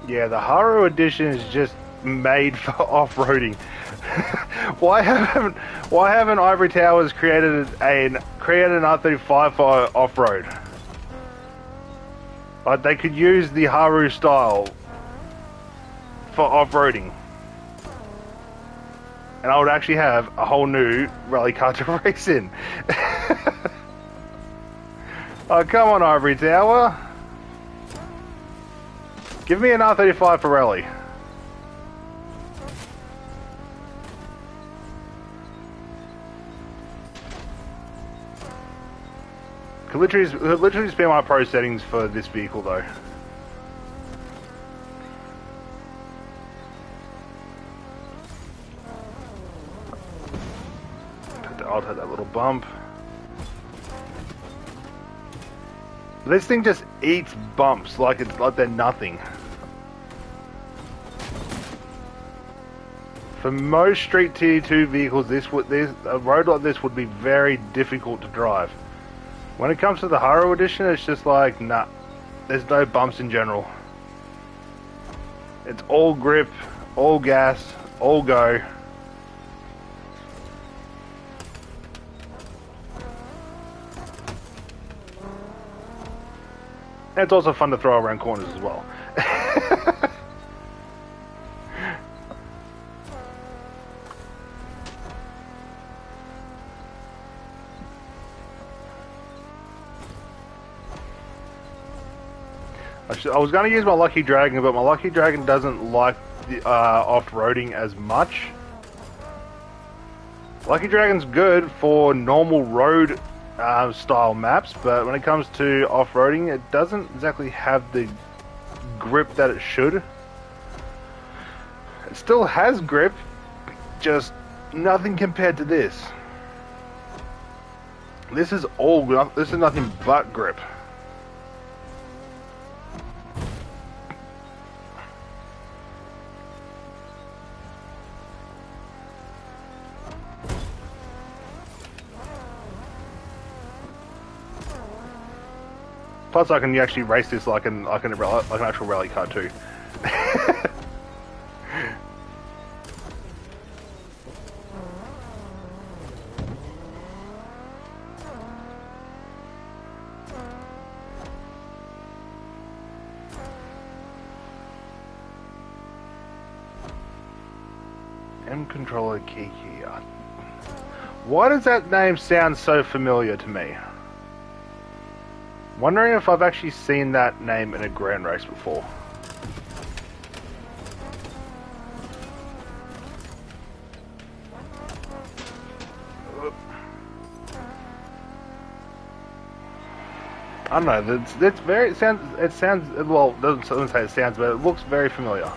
Yeah, the Haru edition is just made for off-roading. why haven't Ivory Towers created an R35 for off-road? Like they could use the Haru style for off-roading. And I would actually have a whole new rally car to race in. Oh, come on, Ivory Tower. Give me an R35 for rally. Could literally spare my pro settings for this vehicle though. I'll take that little bump. This thing just eats bumps like they're nothing. For most street tier 2 vehicles, a road like this would be very difficult to drive. When it comes to the Haru edition, it's just like, nah, there's no bumps in general. It's all grip, all gas, all go. And it's also fun to throw around corners as well. I was going to use my Lucky Dragon, but my Lucky Dragon doesn't like the, off-roading as much. Lucky Dragon's good for normal road style maps, but when it comes to off-roading, it doesn't exactly have the grip that it should. It still has grip, just nothing compared to this. This is nothing but grip. Plus, I can actually race this like an actual rally car too. M controller Kiki. Why does that name sound so familiar to me? Wondering if I've actually seen that name in a grand race before. I don't know. It sounds. Well, doesn't say it sounds, but it looks very familiar.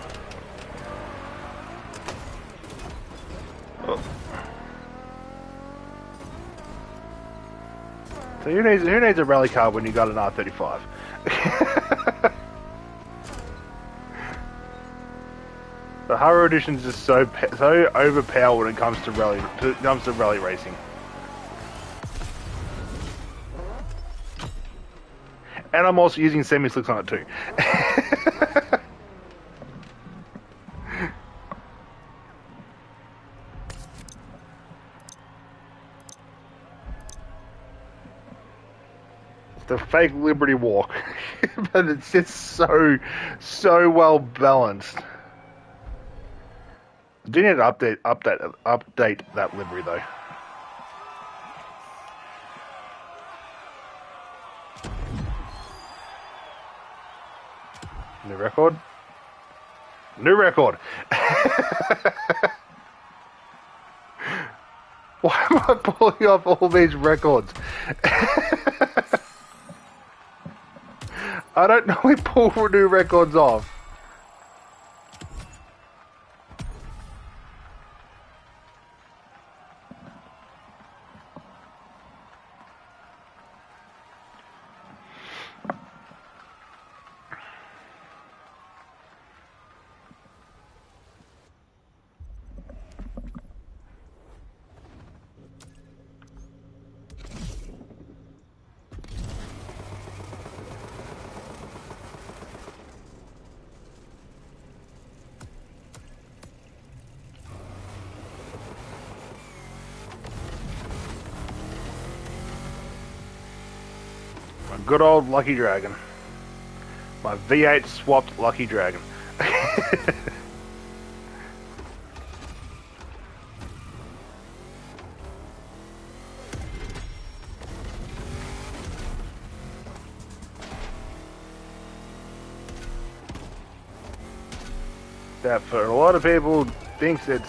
So who needs a rally car when you got an R35? The Haru edition is just so overpowered when it comes to rally racing. And I'm also using semi-slicks on it too. the fake Liberty Walk, but it sits so well balanced. I do need to update that livery though. New record. New record. Why am I pulling off all these records? I don't normally pull new records off. Good old Lucky Dragon. My V8 swapped Lucky Dragon. That for a lot of people thinks it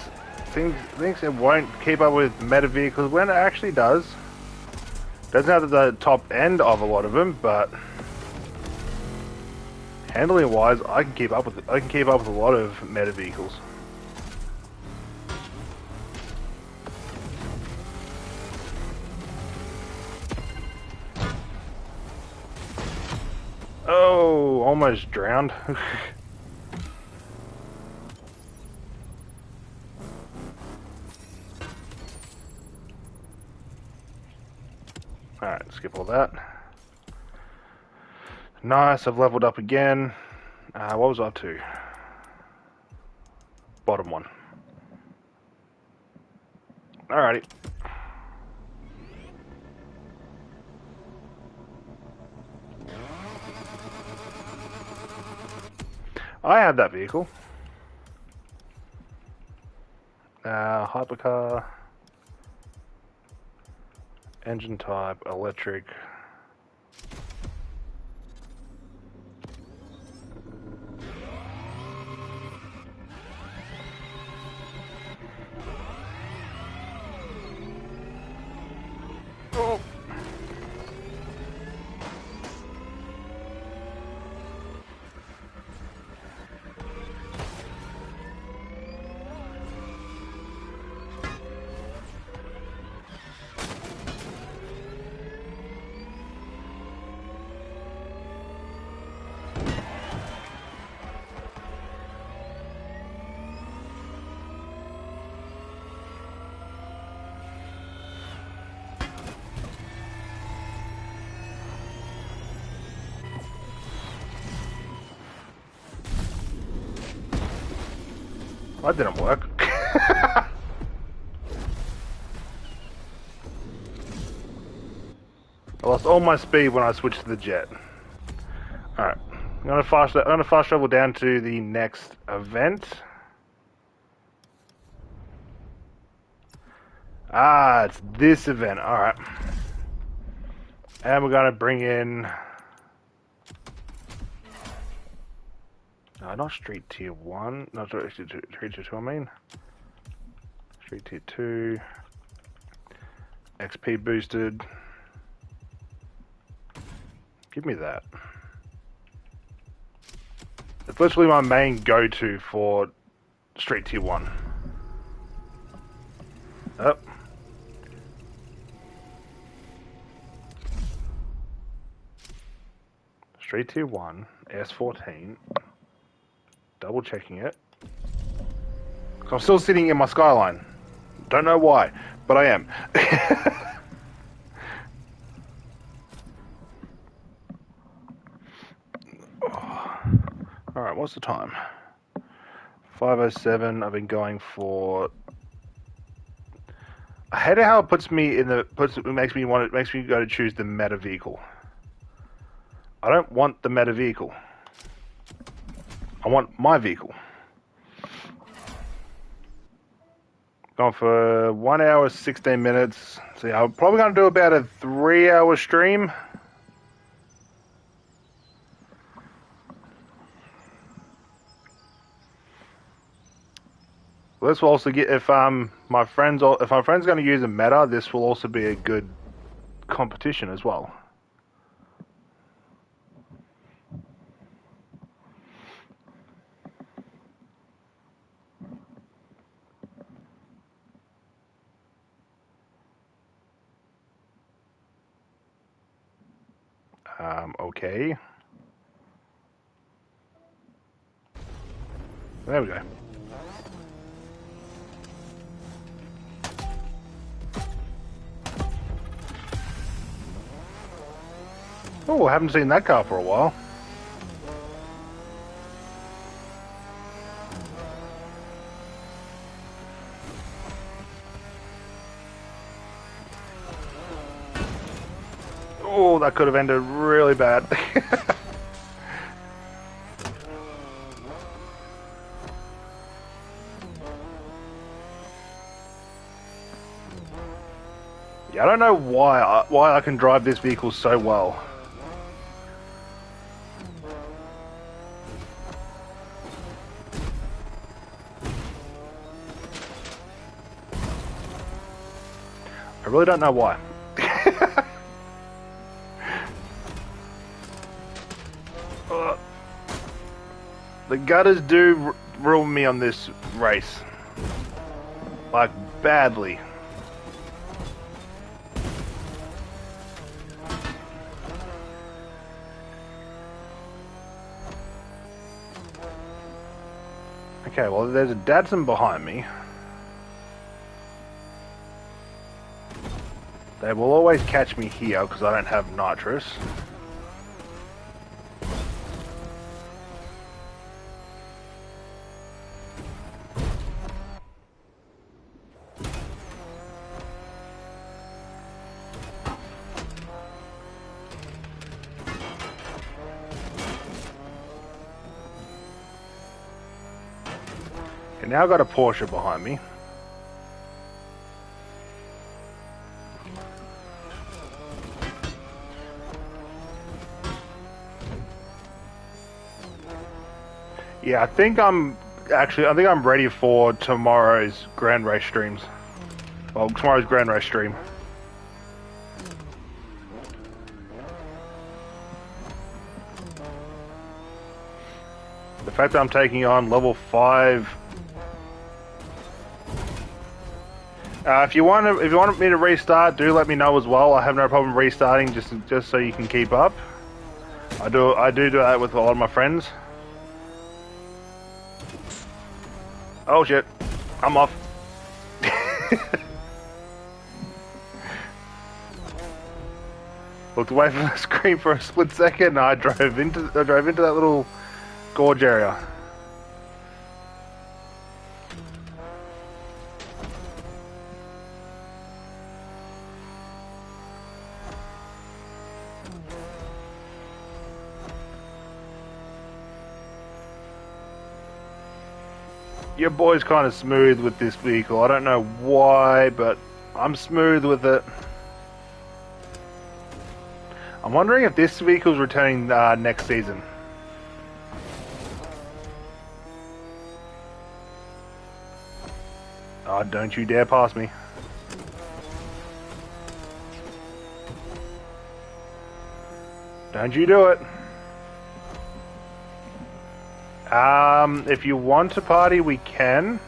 won't keep up with meta vehicles when it actually does. Doesn't have the top end of a lot of them, but handling wise, I can keep up with a lot of meta vehicles. Oh, almost drowned. Alright, skip all that. Nice, I've leveled up again. What was I up to? Bottom one. Alrighty. I had that vehicle. Hypercar. Engine type, electric. Oh. That didn't work. I lost all my speed when I switched to the jet. Alright. I'm gonna fast travel down to the next event. Ah, it's this event. Alright. And we're gonna bring in not Street Tier 1. No, Street Tier 2, I mean. Street Tier 2. XP boosted. Give me that. It's literally my main go-to for Street Tier 1. Oh. Street Tier 1, S14. Double checking it. I'm still sitting in my Skyline. Don't know why, but I am. Alright, what's the time? 5:07. I've been going for. I hate how it puts me in the makes me go to choose the meta vehicle. I don't want the meta vehicle. I want my vehicle. Gone for 1 hour, 16 minutes. So yeah, I'm probably going to do about a 3-hour stream. This will also get, if my friend's going to use a meta, this will also be a good competition as well. Okay. There we go. Oh, I haven't seen that car for a while. Oh, that could have ended really bad. Yeah, I don't know why I can drive this vehicle so well. I really don't know why. The gutters do ruin me on this race. Like, badly. Okay, well, there's a Datsun behind me. They will always catch me here because I don't have nitrous. Okay, now I've got a Porsche behind me. Yeah, I think I'm ready for tomorrow's Grand Race streams. Well, tomorrow's Grand Race stream. The fact that I'm taking on level 5. If you want me to restart, do let me know as well. I have no problem restarting, just so you can keep up. I do that with a lot of my friends. Oh shit, I'm off. Looked away from the screen for a split second and I drove into that little gorge area. Your boy's kind of smooth with this vehicle. I don't know why, but I'm smooth with it. I'm wondering if this vehicle's returning next season. Oh, don't you dare pass me. Don't you do it. If you want to party, we can.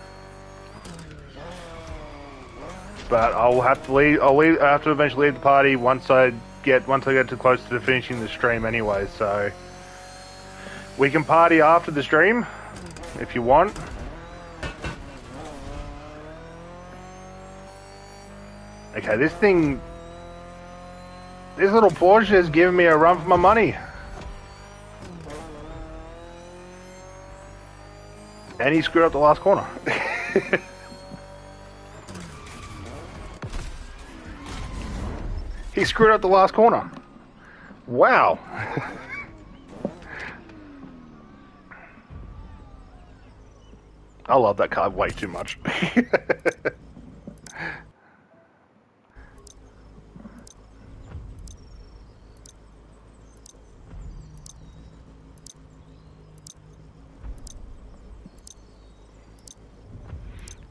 But I'll have to leave. I have to eventually leave the party once I get too close to finishing the stream anyway. So we can party after the stream if you want. Okay, this little Porsche is giving me a run for my money. And he screwed up the last corner. He screwed up the last corner. Wow. I love that car way too much.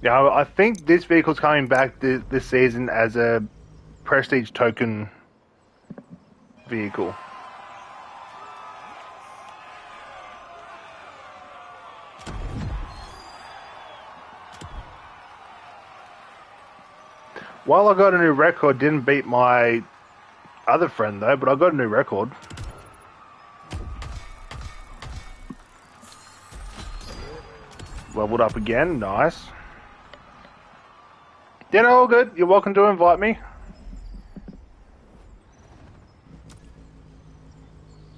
Yeah, I think this vehicle's coming back this season as a prestige token vehicle. While I got a new record, didn't beat my other friend though, but I got a new record. Leveled up again, nice. Yeah, no, all good. You're welcome to invite me.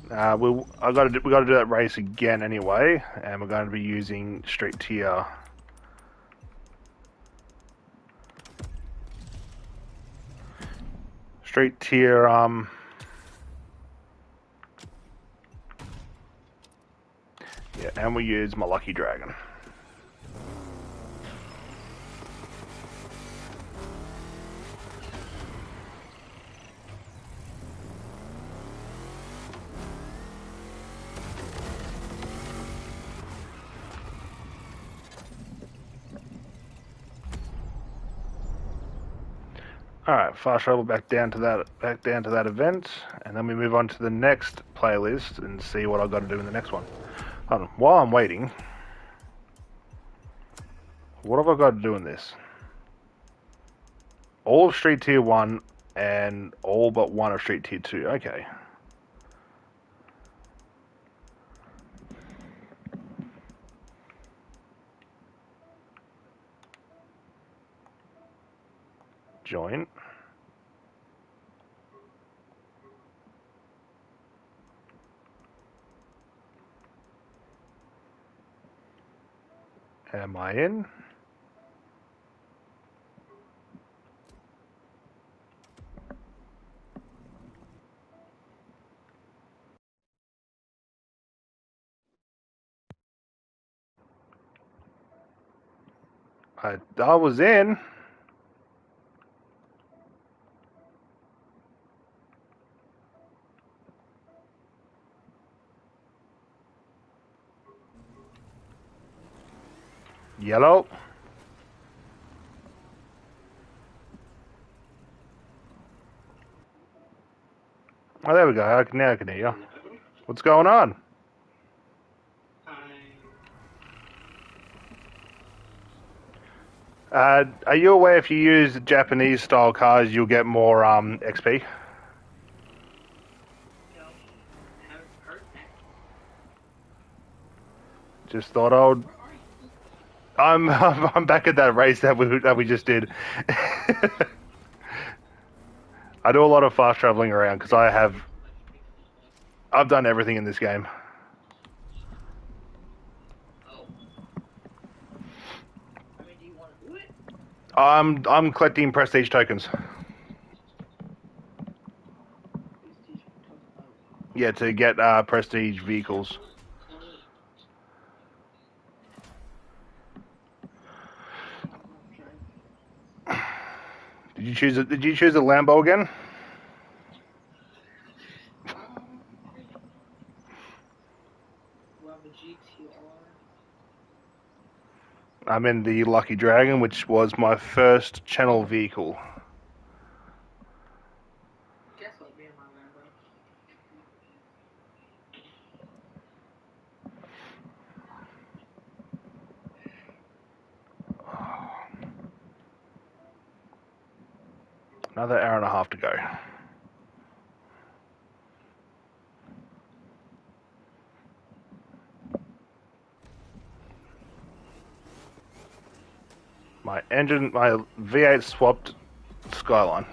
We got to do that race again anyway, and we're going to be using street tier. Street tier. Yeah, and we use my lucky dragon. All right, fast travel back down to that event, and then we move on to the next playlist and see what I've got to do in the next one. Hold on. While I'm waiting, what have I got to do in this? All of Street Tier 1 and all but one of Street Tier 2. Okay. Join. Am I in? I was in. Yellow. Oh, there we go. Now I can hear you. What's going on? Are you aware if you use Japanese style cars, you'll get more XP? Just thought I would. I'm back at that race that we just did. I do a lot of fast traveling around because I've done everything in this game. I'm collecting prestige tokens. Yeah, to get prestige vehicles. Did you choose a Lambo again? I'm in the Lucky Dragon, which was my first channel vehicle. Another hour and a half to go. My V8 swapped Skyline.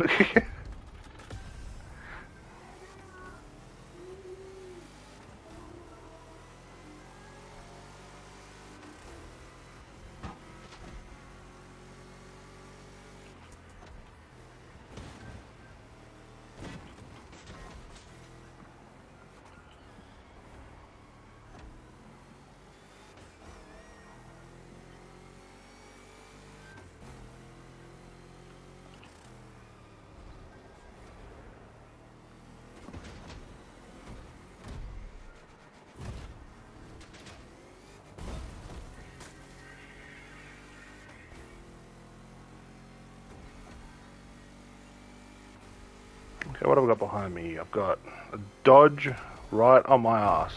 Okay, what have I got behind me? I've got a Dodge right on my ass.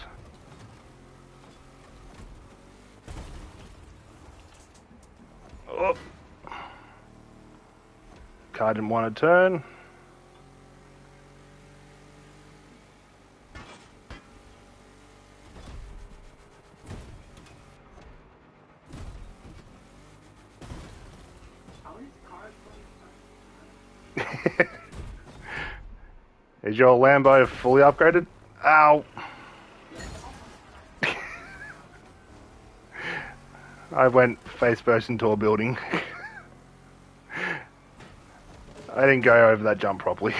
Oh. Car didn't want to turn. Is your Lambo fully upgraded? Ow! I went face first into a building. I didn't go over that jump properly.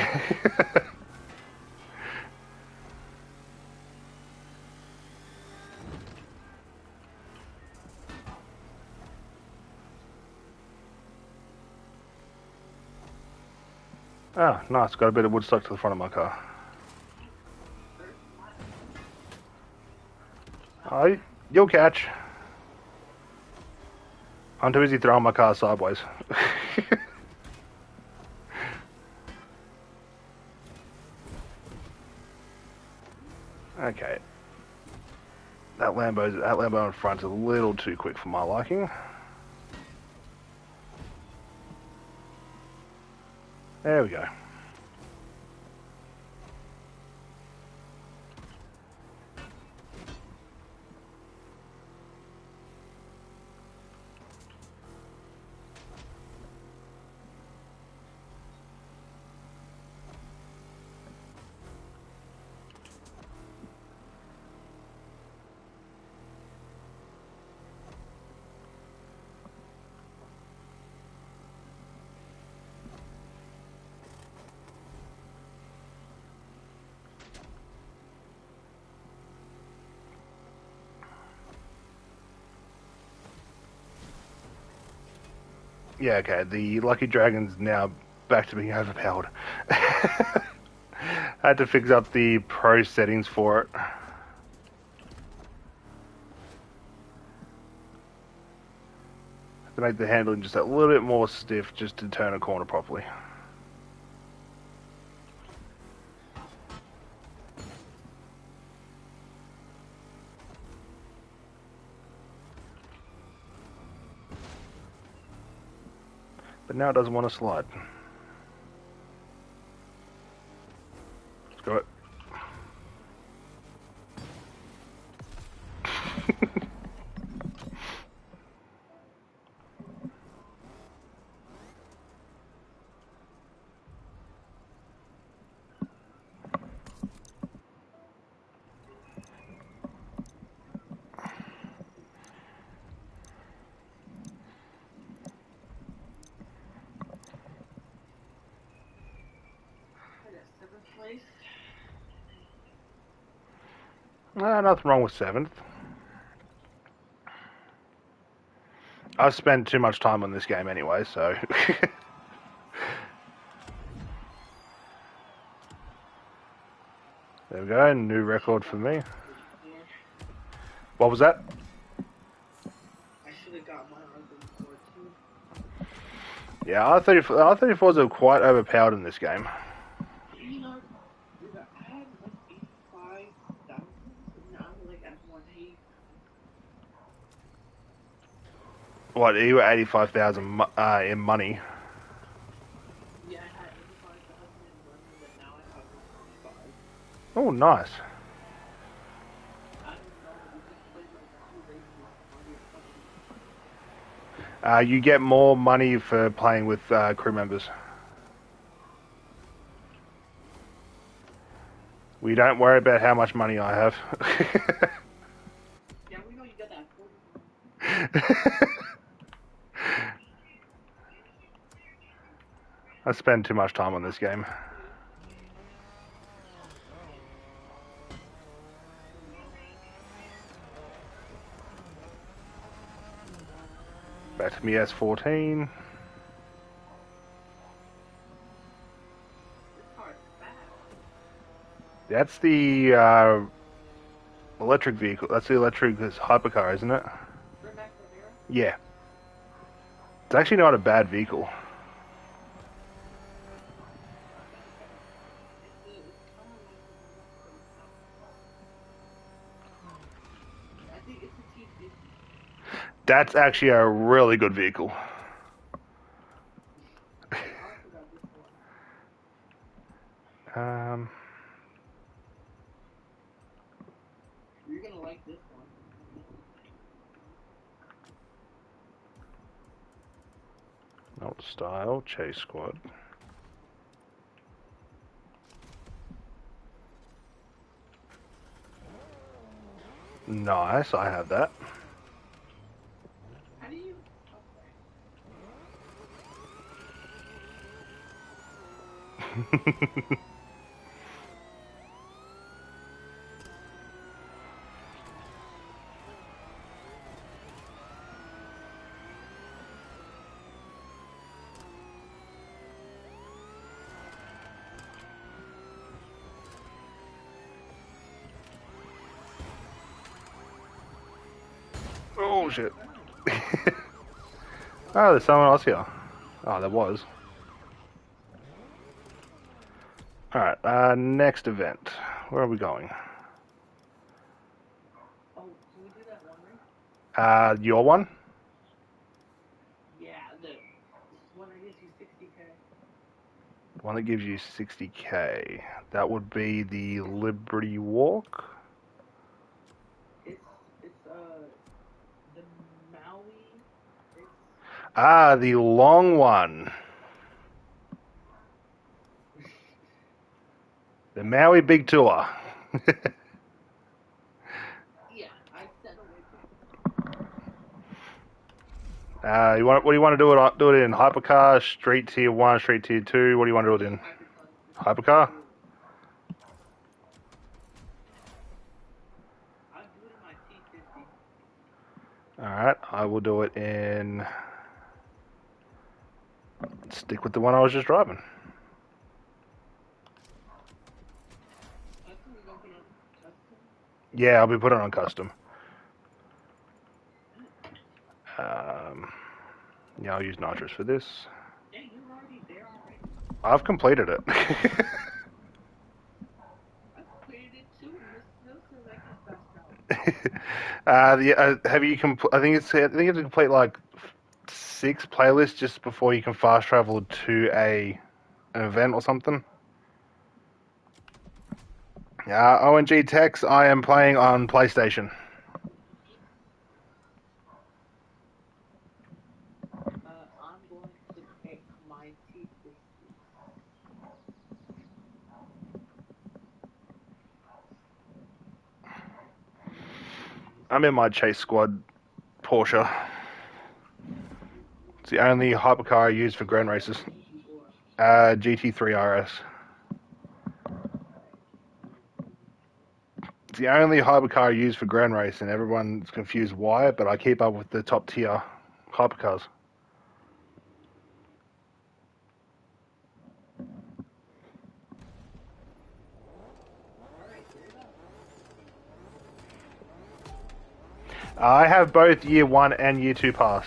Oh, nice. Got a bit of wood stuck to the front of my car. Oh, you'll catch. I'm too busy throwing my car sideways. Okay. That Lambo in front is a little too quick for my liking. There we go. Yeah, okay. The Lucky Dragon's now back to being overpowered. I had to fix up the pro settings for it. To make the handling just a little bit more stiff just to turn a corner properly. But now it doesn't want to slide. Screw it. Nothing wrong with 7th. I've spent too much time on this game anyway, so... There we go, new record for me. What was that? I should have got my R34 too. Yeah, R34s are quite overpowered in this game. You know, I had like 85,000, and now I'm like at 180. What, you were 85,000 in money? Yeah, I had 85,000 in money, but now I have 125. Oh, nice. I don't know, we just played like 2 races on your fucking... You get more money for playing with crew members. We don't worry about how much money I have. Yeah, we know you got that 40. I spend too much time on this game. Back to me S14. That's the electric vehicle. That's the electric hypercar, isn't it? Yeah. It's actually not a bad vehicle. That's actually a really good vehicle. I also got this one. Um, You're gonna like this one. Not style, chase squad. Nice, I have that. How do you? Okay. Oh shit. Oh, there's someone else here. Oh, there was. Alright, next event. Where are we going? Oh, can we do that one ring? Your one? Yeah, the one that gives you 60K. One that gives you 60k. That would be the Liberty Walk. It's the Maui. It's Ah, the long one. The Maui Big Tour. yeah. I said away from. What do you want to do it? Do it in hypercar, street tier 1, street tier 2. What do you want to do it in? Hypercar. I'll do it in my T50. All right, I will do it in. Stick with the one I was just driving. Custom, you gonna put on custom? Yeah, I'll be putting it on custom. Um, yeah, I'll use nitrous for this. Dang, you're already there already. I've completed it. I completed it too, and this still says I can't fast travel. Have you I think it's. I think you have to complete like 6 playlists just before you can fast travel to an event or something. ONG Tex, I am playing on PlayStation. I'm going to take my T50. I'm in my chase squad Porsche. It's the only hypercar I use for grand races. GT3 RS. It's the only hypercar I use for grand race, and everyone's confused why, but I keep up with the top tier hypercars. Alright, there you go. I have both year 1 and year 2 pass.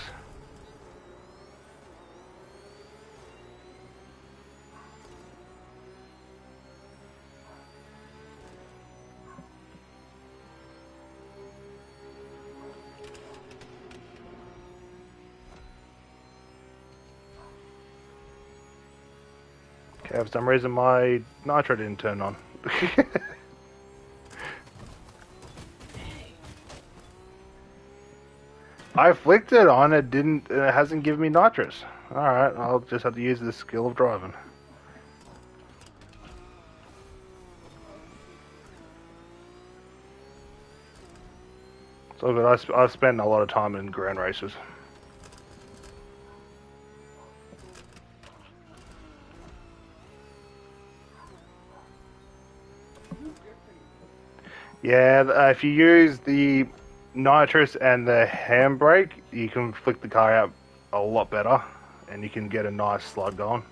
Okay, for some reason my nitro didn't turn on. I flicked it on, it didn't. It hasn't given me nitrous. All right, I'll just have to use the skill of driving. So good. I've spent a lot of time in grand races. Yeah, if you use the nitrous and the handbrake, you can flick the car out a lot better, and you can get a nice slug going.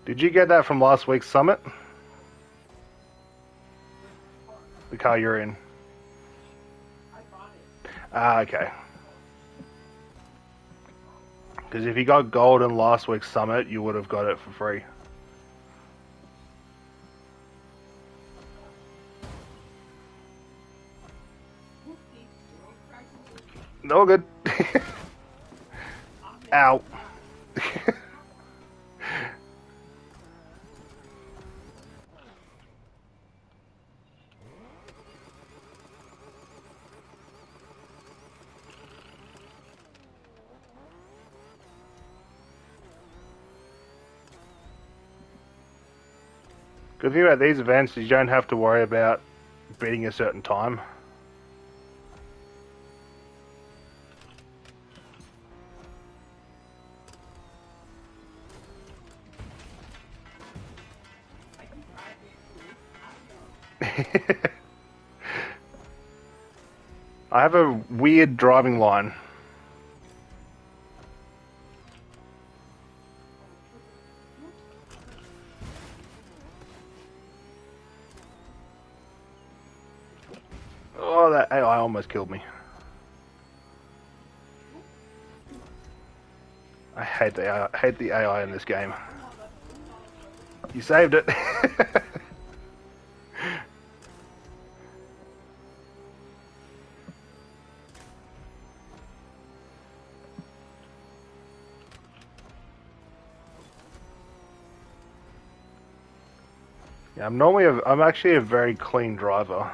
Did you get that from last week's summit? The car you're in. I bought it. Ah, okay. Because if you got gold in last week's summit, you would have got it for free. No good. Ow. Good thing about these events is you don't have to worry about beating a certain time. I have a weird driving line. Oh, that AI almost killed me. I hate the AI in this game. You saved it. Yeah, I'm actually a very clean driver.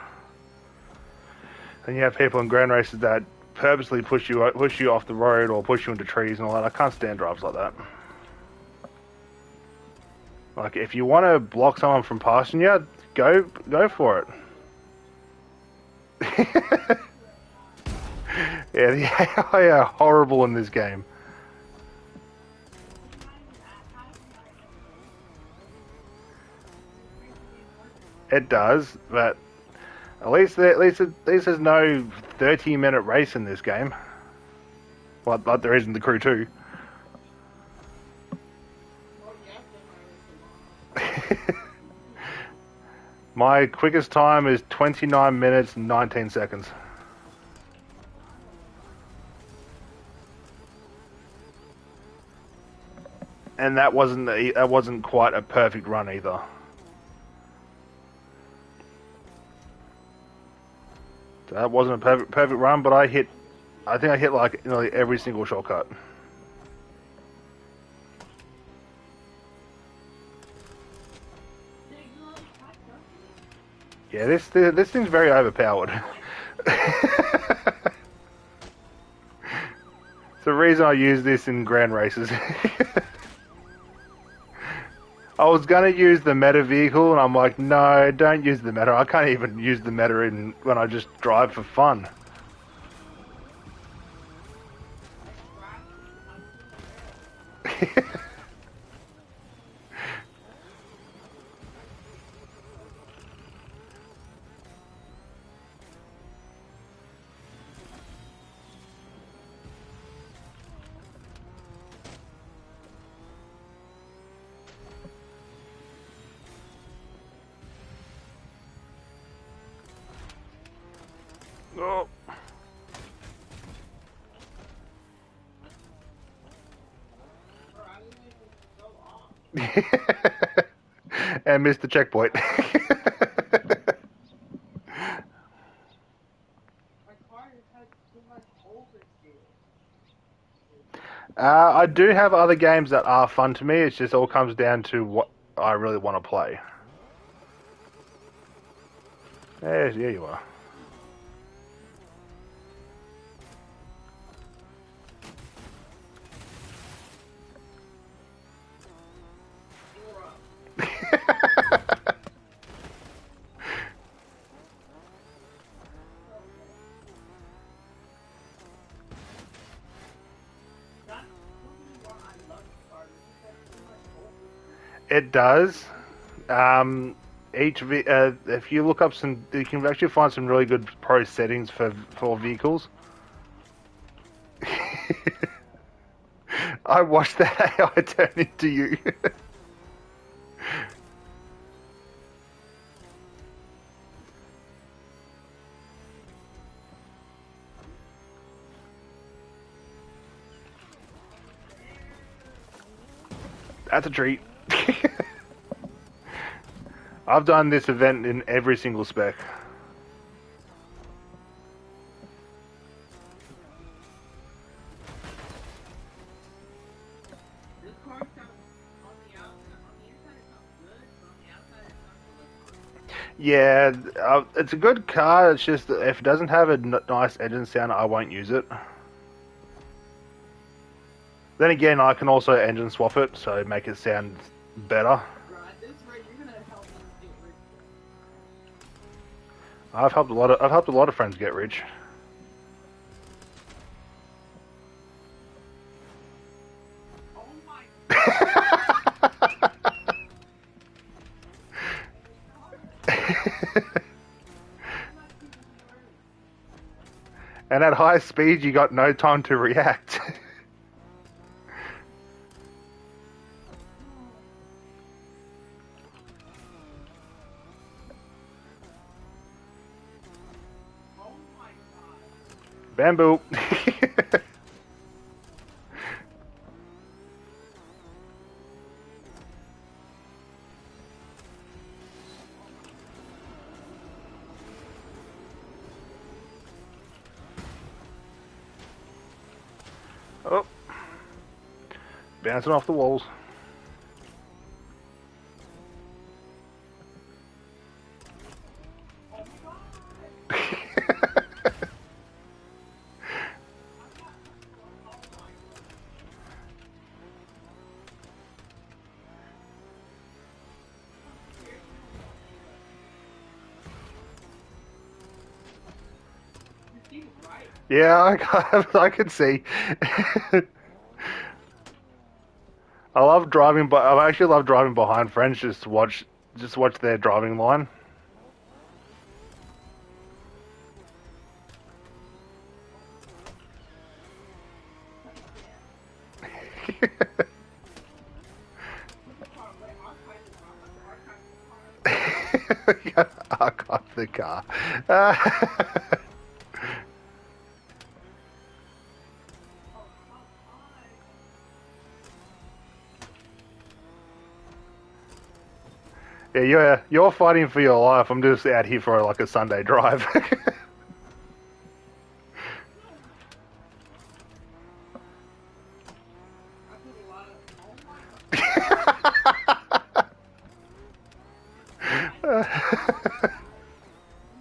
And you have people in ground races that purposely push you off the road or push you into trees and all that. I can't stand drivers like that. Like, if you want to block someone from passing you, go for it. Yeah, the AI are horrible in this game. It does, but at least there's no 30-minute race in this game. Well, like there is in the Crew 2. My quickest time is 29 minutes and 19 seconds. And that wasn't quite a perfect run either. So that wasn't a perfect run, but I think I hit like nearly every single shortcut. Yeah, this thing's very overpowered. It's the reason I use this in grand races. I was gonna use the meta vehicle, and I'm like, no, don't use the meta. I can't even use the meta when I just drive for fun. Oh. And missed the checkpoint. I do have other games that are fun to me. It just all comes down to what I really want to play. Yeah, you are. It does. If you look up you can actually find some really good pro settings for vehicles. I watched that AI turn into you. That's a treat. I've done this event in every single spec. This car sounds on the outside, on the inside it sounds good, but on the outside it sounds really fun. Yeah, it's a good car. It's just that if it doesn't have a nice engine sound, I won't use it. Then again, I can also engine swap it, so make it sound better. Bro, at this rate, you're gonna help us get rich. I've helped a lot of friends get rich. Oh my And at high speed, you got no time to react. Oh my god. Bamboo. Oh. Bouncing off the walls. You see, right? Yeah, I can see. I love driving, but I actually love driving behind friends just watch their driving line. I got the car. Yeah, you're fighting for your life. I'm just out here for like a Sunday drive. I put a lot of. Oh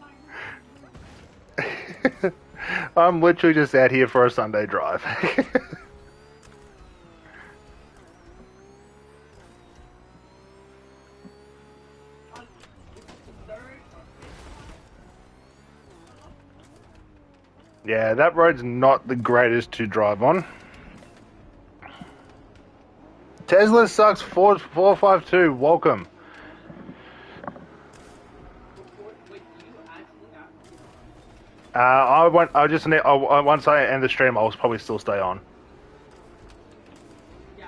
my god. I'm literally just out here for a Sunday drive. Yeah, that road's not the greatest to drive on. Tesla sucks 452. Welcome. Wait, do you actually have to? I won't. I just need. Once I end the stream, I'll probably still stay on. Yeah.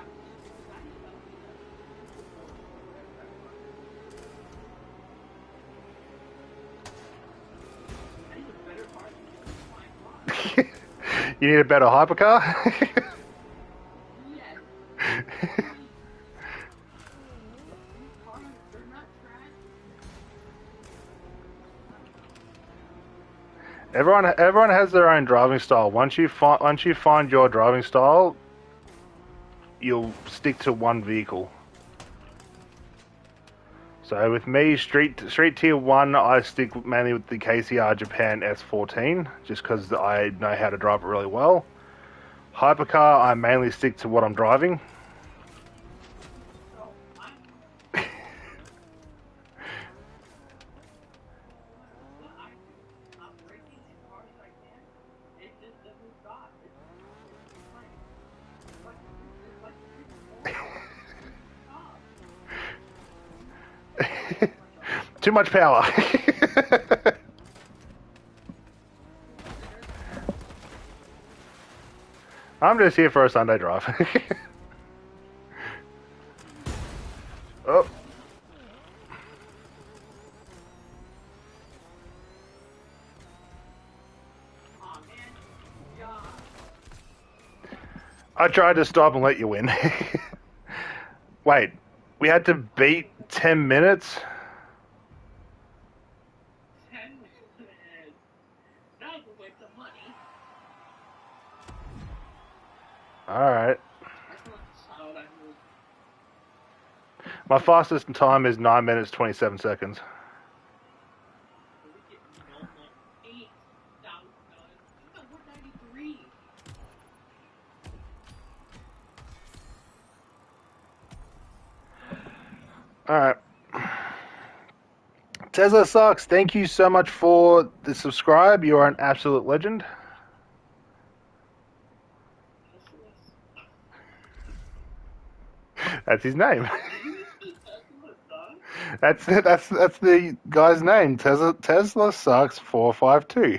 I need a better car. Oh my god. You need a better hypercar. Yes. Cars, they're not trash. Everyone has their own driving style. Once you find your driving style, you'll stick to one vehicle. So with me, street tier 1, I stick mainly with the KCR Japan S14, just because I know how to drive it really well. Hypercar, I mainly stick to what I'm driving. So I'm breaking as hard as I can. It just doesn't stop. Stop. Too much power. I'm just here for a Sunday drive. Oh. Aw, man. Yeah. I tried to stop and let you win. Wait, We had to beat 10 minutes. 10 minutes. That was a waste of money. Alright. I feel like a child. I moved. My fastest time is 9 minutes 27 seconds. We get no money. $8,000. You got 193. Alright. Tesla sucks. Thank you so much for the subscribe. You are an absolute legend. That's his name. That's the guy's name. Tesla sucks 452.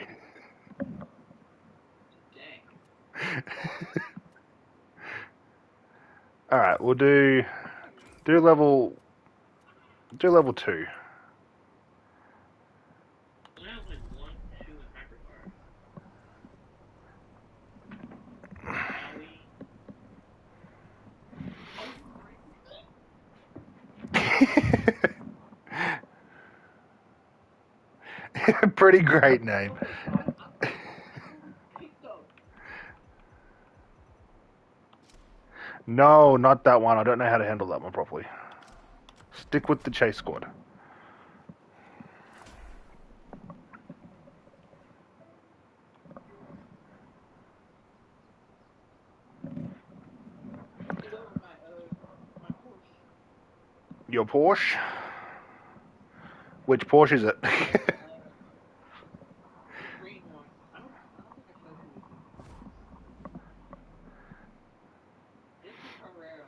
Dang. All right, we'll do level 2. I have like 1, 2 in hypercar. Alley. Pretty great name. No, not that one. I don't know how to handle that one properly. Stick with the chase squad. My Porsche. Your Porsche? Which Porsche is it? Green one. I don't think I showed you this. It's a Carrera.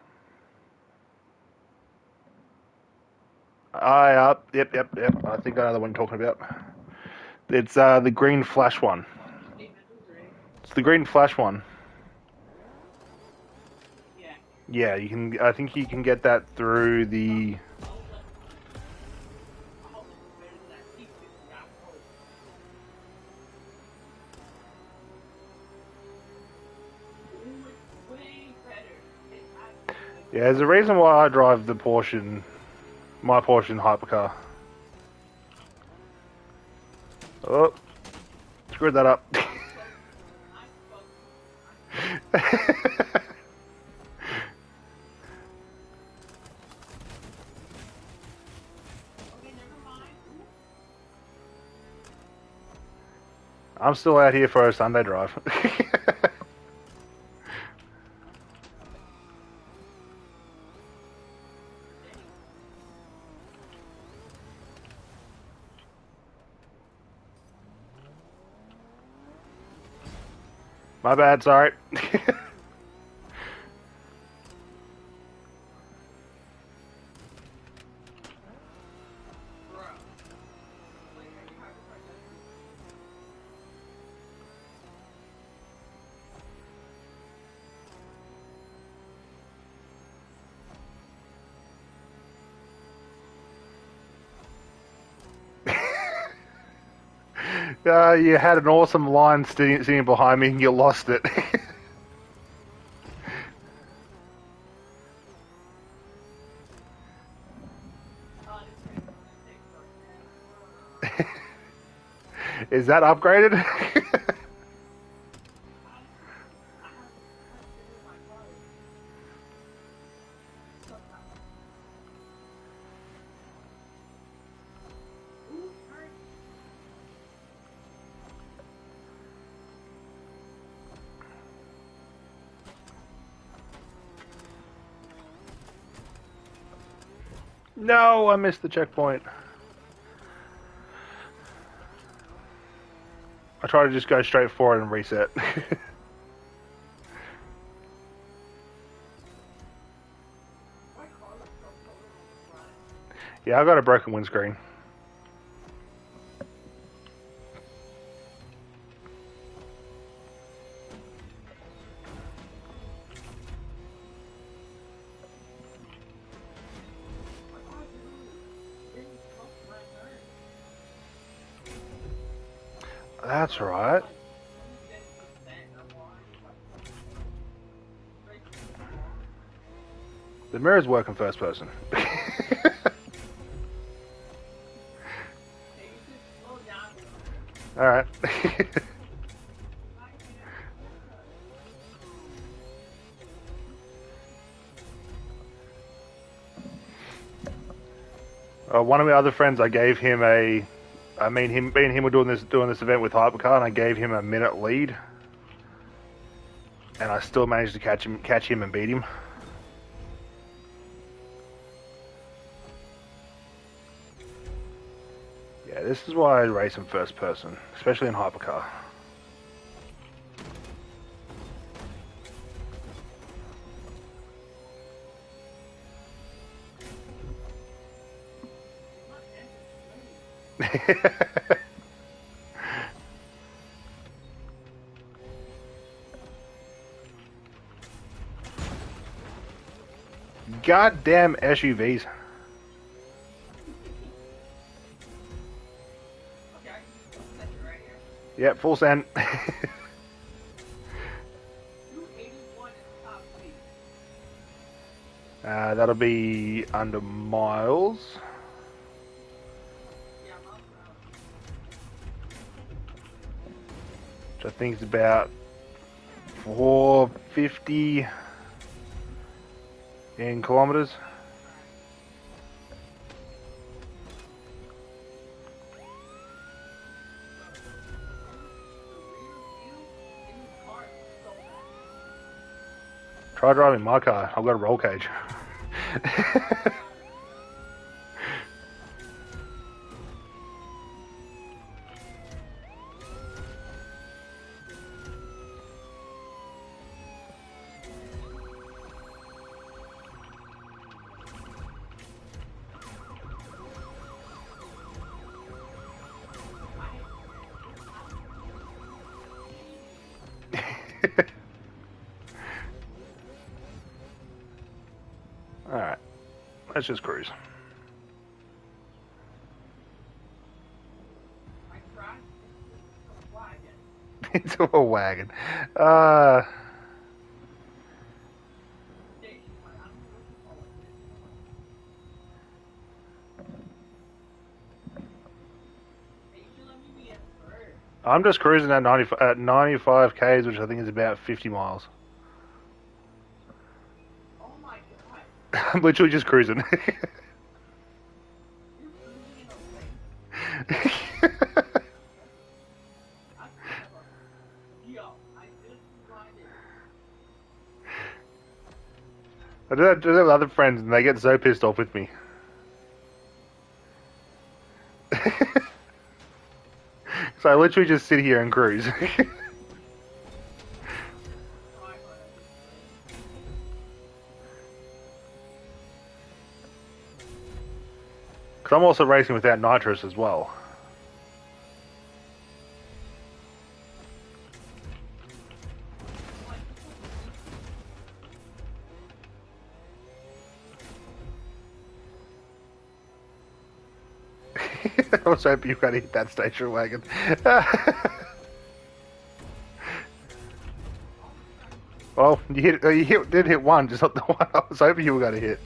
Yep. I think I know the one you're talking about. It's the green flash one. It's the green flash one. Yeah. Yeah, you can. I think you can get that through the. Yeah, there's a reason why I drive the Porsche, my Porsche hypercar. Oh, screwed that up. I'm still out here for a Sunday drive. My bad, sorry. You had an awesome line sitting behind me and you lost it. Is that upgraded? No, I missed the checkpoint. I try to just go straight forward and reset. Yeah, I got a broken windscreen. That's right. The mirrors work in first person. Alright. One of my other friends, I gave him a. I mean, me and him were doing this event with Hypercar, and I gave him a minute lead, and I still managed to catch him and beat him. Yeah, this is why I race in first person, especially in Hypercar. Goddamn SUVs. Yep, full send. That'll be under miles. Which I think is about 450 in kilometers. Try driving my car. I've got a roll cage. Alright, let's just cruise. Into a wagon. I'm just cruising at 95 k's, which I think is about 50 miles. I'm literally just cruising. I do that with other friends, and they get so pissed off with me. So I literally just sit here and cruise. Because I'm also racing without nitrous as well. I was hoping you were going to hit that station wagon. Well, did hit one, just not the one I was hoping you were going to hit.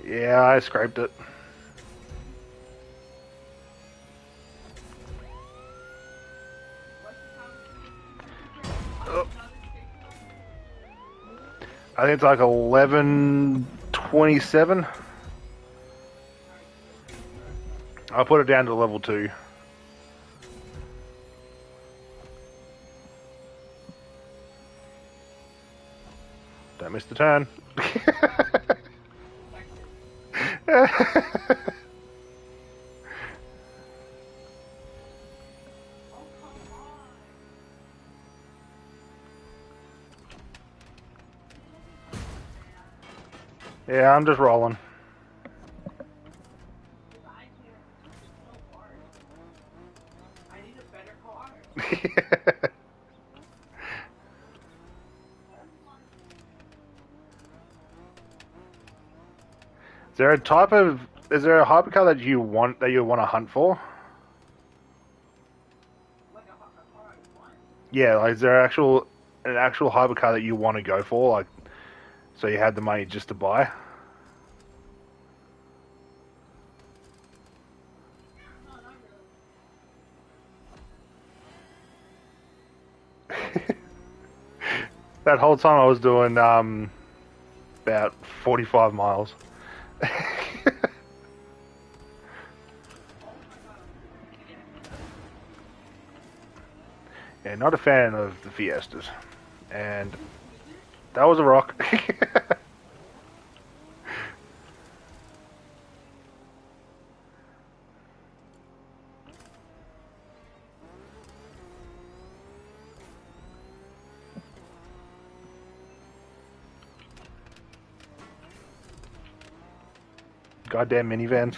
Yeah, I scraped it. Oh. I think it's like 11:27. I'll put it down to level 2. Don't miss the turn. Yeah, I'm just rolling. Is there a hypercar that you want to hunt for? Yeah, like is there an actual hypercar that you want to go for? Like So you had the money just to buy. No, not That whole time I was doing about 45 miles. Yeah, not a fan of the Fiestas. And that was a rock. Goddamn minivans.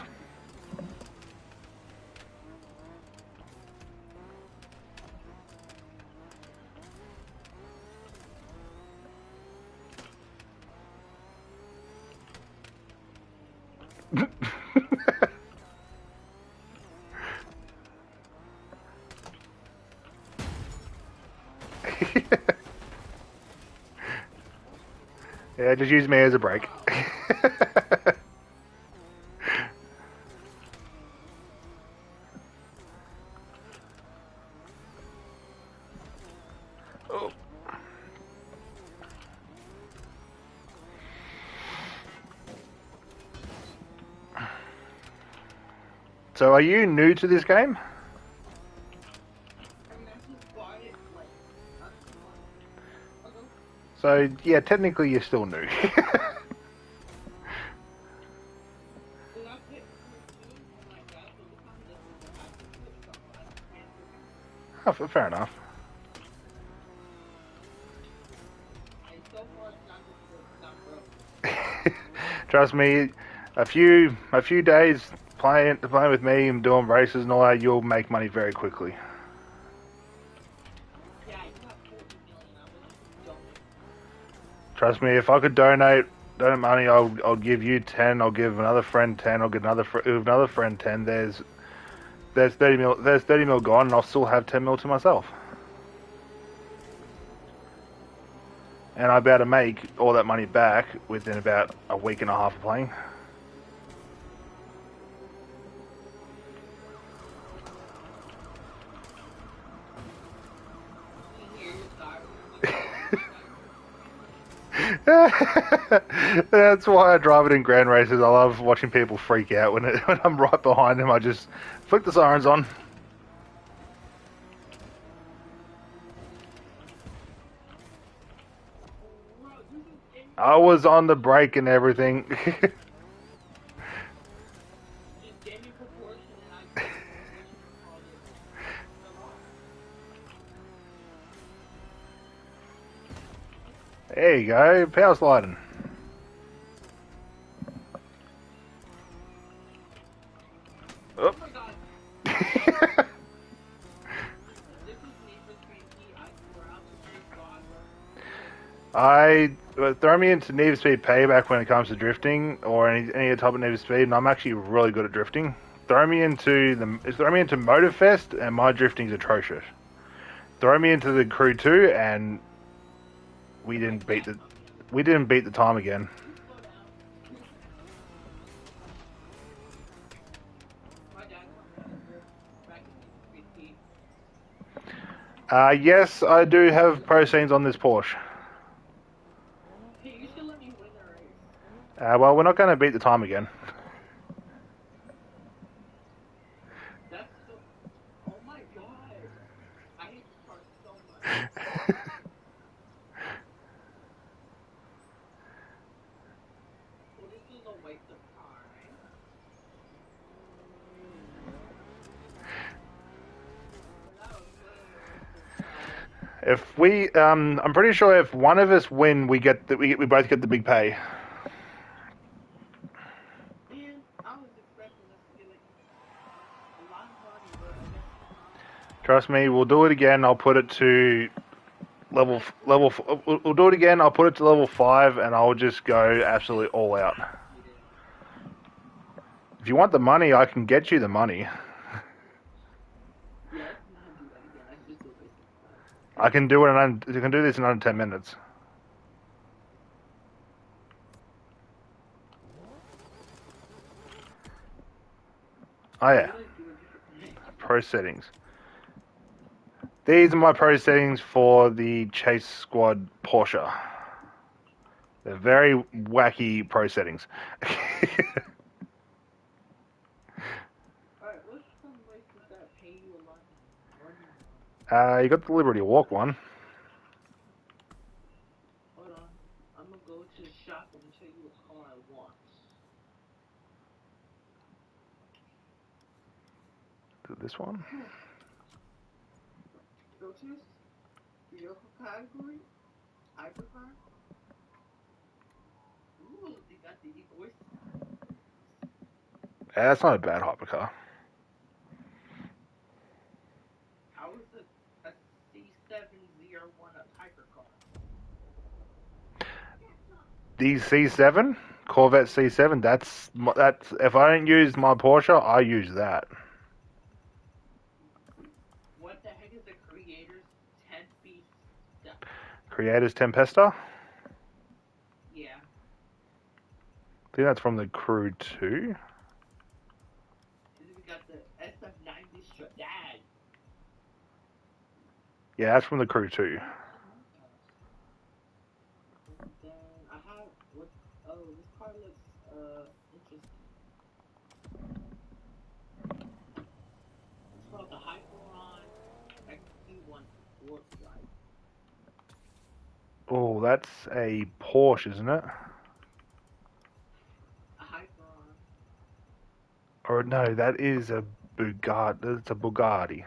Yeah, just use me as a break. Oh. So, are you new to this game? I mean, I just bought it like a month ago. So, yeah, technically you're still new. And I picked two on my dad, so this time this is what I can put, so I don't transfer him. Oh, fair enough. And so far it's not been good because I'm broke. Trust me, a few days playing with me and doing races and all that, you'll make money very quickly. Yeah, you have 40 million. I wish you could donate. Trust me, if I could donate money, I'll give you 10. I'll give another friend 10. I'll give another friend 10. There's 30 mil. There's 30 mil gone, and I'll still have 10 mil to myself. And I'll be able to make all that money back within about a week and a half of playing. You hear your sirens in the background. My dad's That's why I drive it in grand races. I love watching people freak out when I'm right behind them. I just flick the sirens on. bro, you just gave me I was on the brake and everything. you just gave me proportion and I just called it fell off. There you go, power sliding. Oh Oop. my god. If this is Need for Speed Heat, I swear I'll just use God, Throw me into Need for Speed Payback when it comes to drifting, or any type of Need for Speed, and I'm actually really good at drifting. Throw me into Motorfest, and my drifting's atrocious. Throw me into the Crew 2, and we My didn't beat dad the taught me how to we drift. didn't beat the time again. You slow down. My dad taught me how to drift back in Need for Speed Heat. Yes, I do have pro scenes on this Porsche. Hey, you should let me win the race. Well, we're not going to beat the time again. That's so. Oh my god. I hate this car so much. Well, this is a waste of time. That was literally a waste of time. If we, I'm pretty sure if one of us win, we both get the big pay. Man, I was expecting us to get like a lot of money, but I guess not. Trust me, we'll do it again. I'll put it to We'll do it again. I'll put it to level 5, and I'll just go absolutely all out. You did. If you want the money, I can get you the money. Yeah, let's not do that again. That's just a waste of time. I can do it. You can do this in under 10 minutes. Oh Or yeah, you like do a different thing. pro settings. These are my pro settings for the Chase Squad Porsche. They're very wacky pro settings. Alright, what's some races that pay you a lot of money? You got the Liberty Walk one. Hold on. I'm gonna go to the shop and tell you what car I want. This one. Go to this vehicle category, hypercar. Ooh, they got the voice. Yeah, that's not a bad hypercar. How is a C701 a hypercar? The C7, Corvette C7. That's if I don't use my Porsche, I use that. What the heck is the creator's 10-piece stuff? Creators Tempesta. Yeah. I think that's from the Crew 2. And then we got the SF90 Stradad. Yeah, that's from the Crew 2. And then I have what? Oh, this car looks interesting. It's called the Hyperon XT1 Sport Drive. Oh, that's a Porsche, isn't it? A Hyperon. Or no, that is a Bugatti. It's a Bugatti.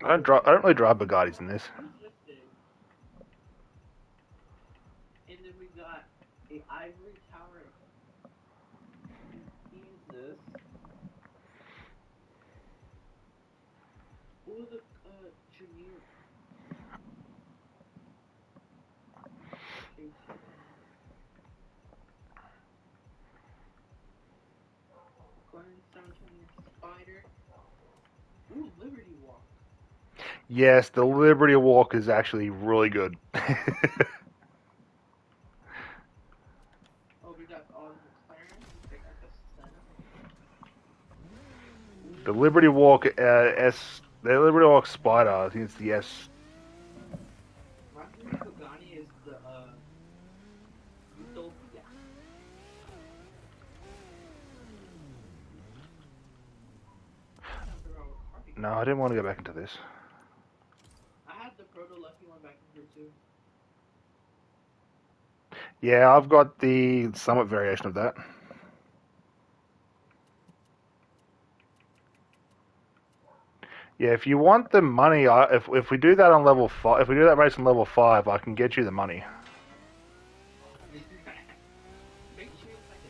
I don't really drive Bugattis in this. Interesting. And then we got a Ivory Tower Jesus. Ooh, the Junior K7. Gordon 720 Spider. Ooh, Liberty Walk. Yes, the Liberty Walk is actually really good. Oh, we got all the McLarens. They got the Senna. The Ooh, Liberty Walk the Liberty Walk Spider. I think it's the S. my favorite Pagani is the Utopia. I'm trying to figure out what car to No, get. I didn't want to go back into this. I had the Proto Lucky one back in here too. Yeah, I've got the somewhat variation of that. Yeah, if you want the money, if we do that on level 5, if we do that race on level 5, I can get you the money. Make sure it's like a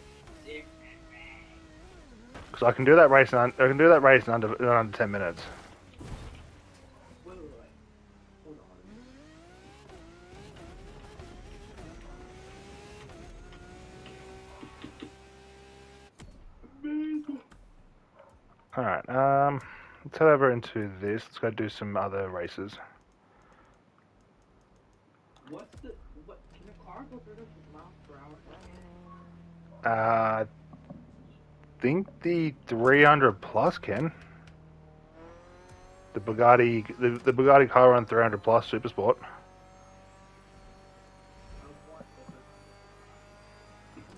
6-man race. Because I can do that race in under 10 minutes. Wait. Hold on. All right. Let's head over into this. Let's go do some other races. What can a car go 30 miles per hour? I think the 300 plus can. The Bugatti Chiron 300 plus Super Sport. I want the 300.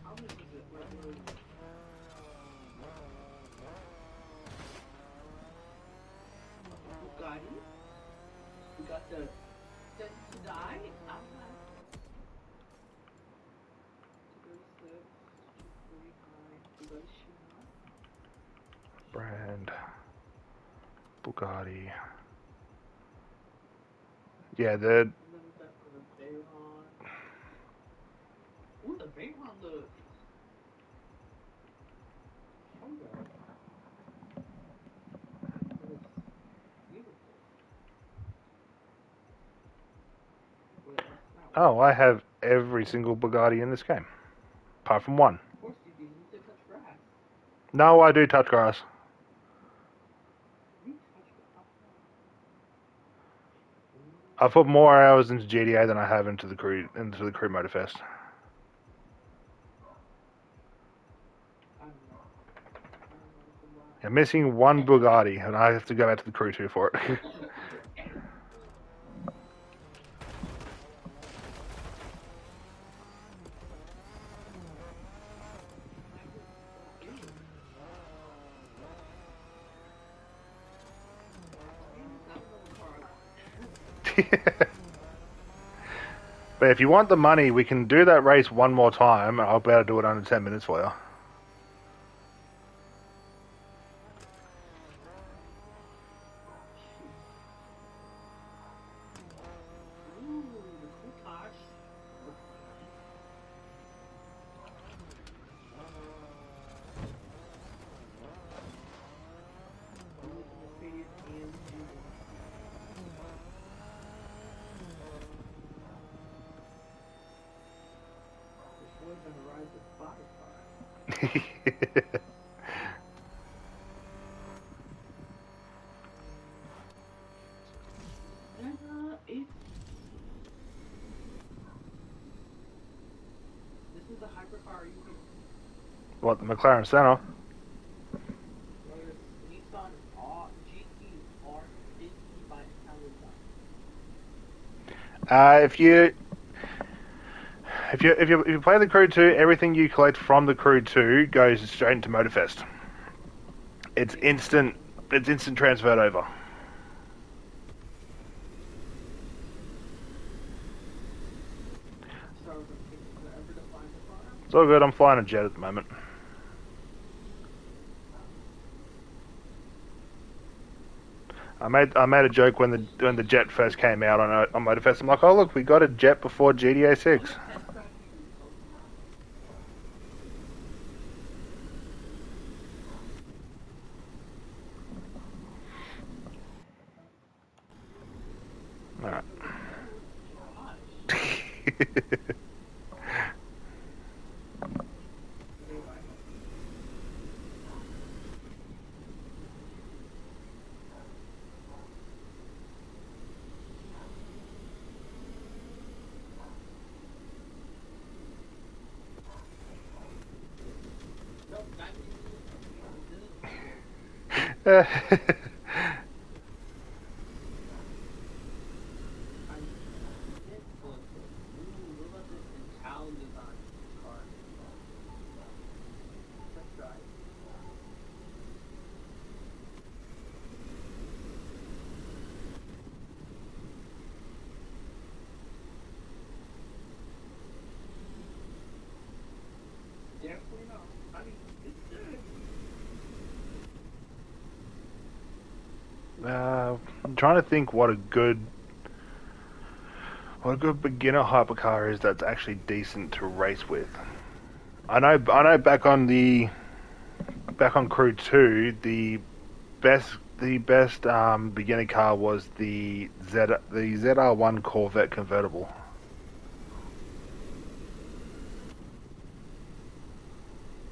How much is it? Where is it? Bugatti. We got the Sentai. Uh-huh. 236, 249. We got a Shima. Brand Bugatti. Yeah, the And then we got the Veyron. Ooh, the Veyron looks. Hold up. It looks beautiful. Wait, that's not what I oh, I want. have every single Bugatti in this game, apart from one. Of course you do. You need to touch grass. No, I do touch grass. You touch grass. I put more hours into GTA than I have into the crew Motorfest. I'm missing one Bugatti, and I have to go back to the crew 2 for it. But if you want the money, we can do that race one more time, and I'll be able to do it under 10 minutes for you. This is the hypercar you can. What, the McLaren Senna? Nissan GT R50 by Talisman. If you play the Crew 2, everything you collect from the Crew 2 goes straight into Motorfest. It's instant. It's instant transferred over. It's all good. I'm flying a jet at the moment. I made a joke when the jet first came out on Motorfest. I'm like, oh look, we got a jet before GTA 6. All right. I'm trying to think what a good beginner hypercar is that's actually decent to race with. I know back on Crew 2, the best beginner car was the ZR1 Corvette convertible.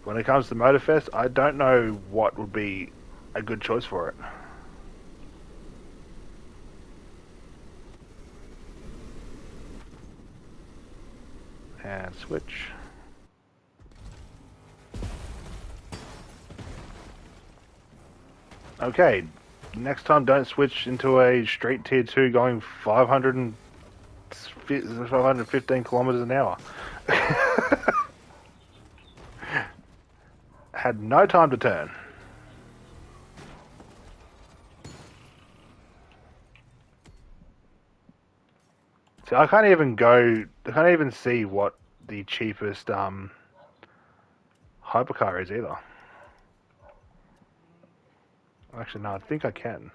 When it comes to Motorfest, I don't know what would be a good choice for it. And switch. Okay, next time don't switch into a straight tier 2 going 515 kilometers an hour. Had no time to turn. See, I can't even see what the cheapest hypercar is either. Actually, no, I think I can.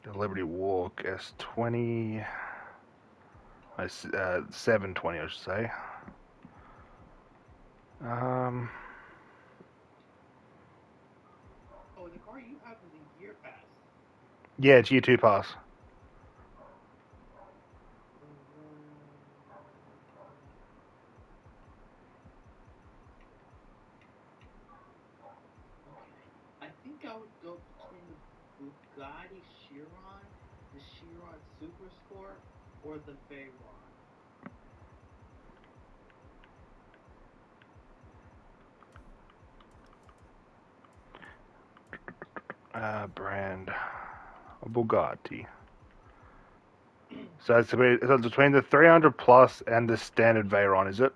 The Liberty Walk S20. 720, I should say. Oh, the car you have is a year pass. Yeah, it's year 2 pass. Okay. I think I would go between the Bugatti Chiron, the Chiron Super Sport, or the Veyron. Brand. A Bugatti. So it's between the 300 plus and the standard Veyron, is it?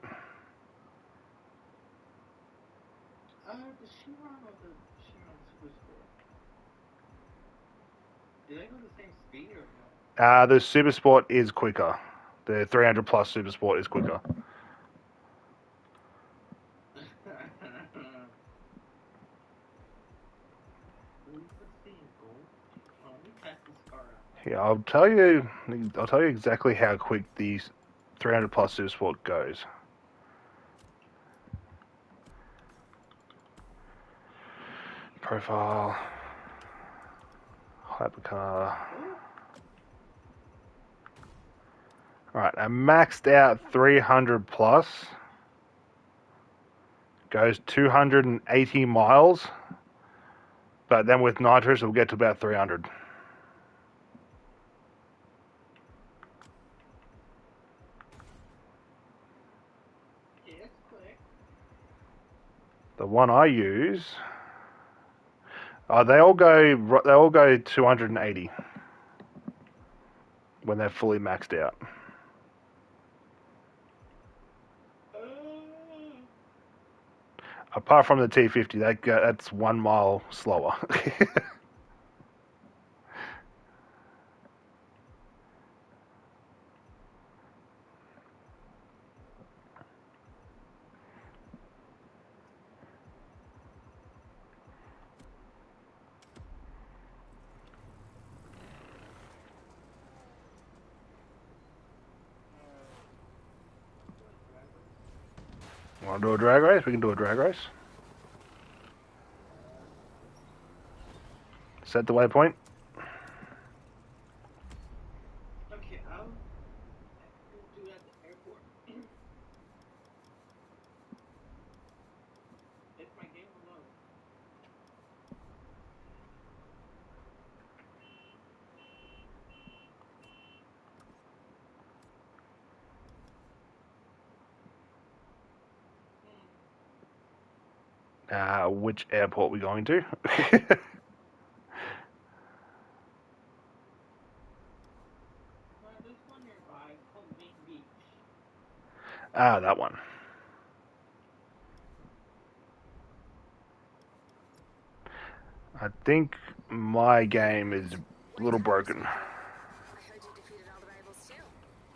The Chiron or the Chiron Super Sport? Do they go the same speed or no? The Super Sport is quicker. The 300 plus Super Sport is quicker. Let's see in gold. Oh, let me test this car out. Yeah, I'll tell you. I'll tell you exactly how quick the 300 plus Super Sport goes. Profile. Hypercar. Ooh. Alright, a maxed out 300 plus goes 280 miles, but then with nitrous it'll get to about 300. Yeah, it's quick. The one I use, they all go 280 when they're fully maxed out. Apart from the T50, that's 1 mile slower. Want to do a drag race? We can do a drag race. Set the waypoint. Okay, I'll do it at the airport. If my game will load. Which airport we going to? There's one nearby. It's called Main Beach. That one. I think my game is a little broken. I heard you defeated all the rivals too.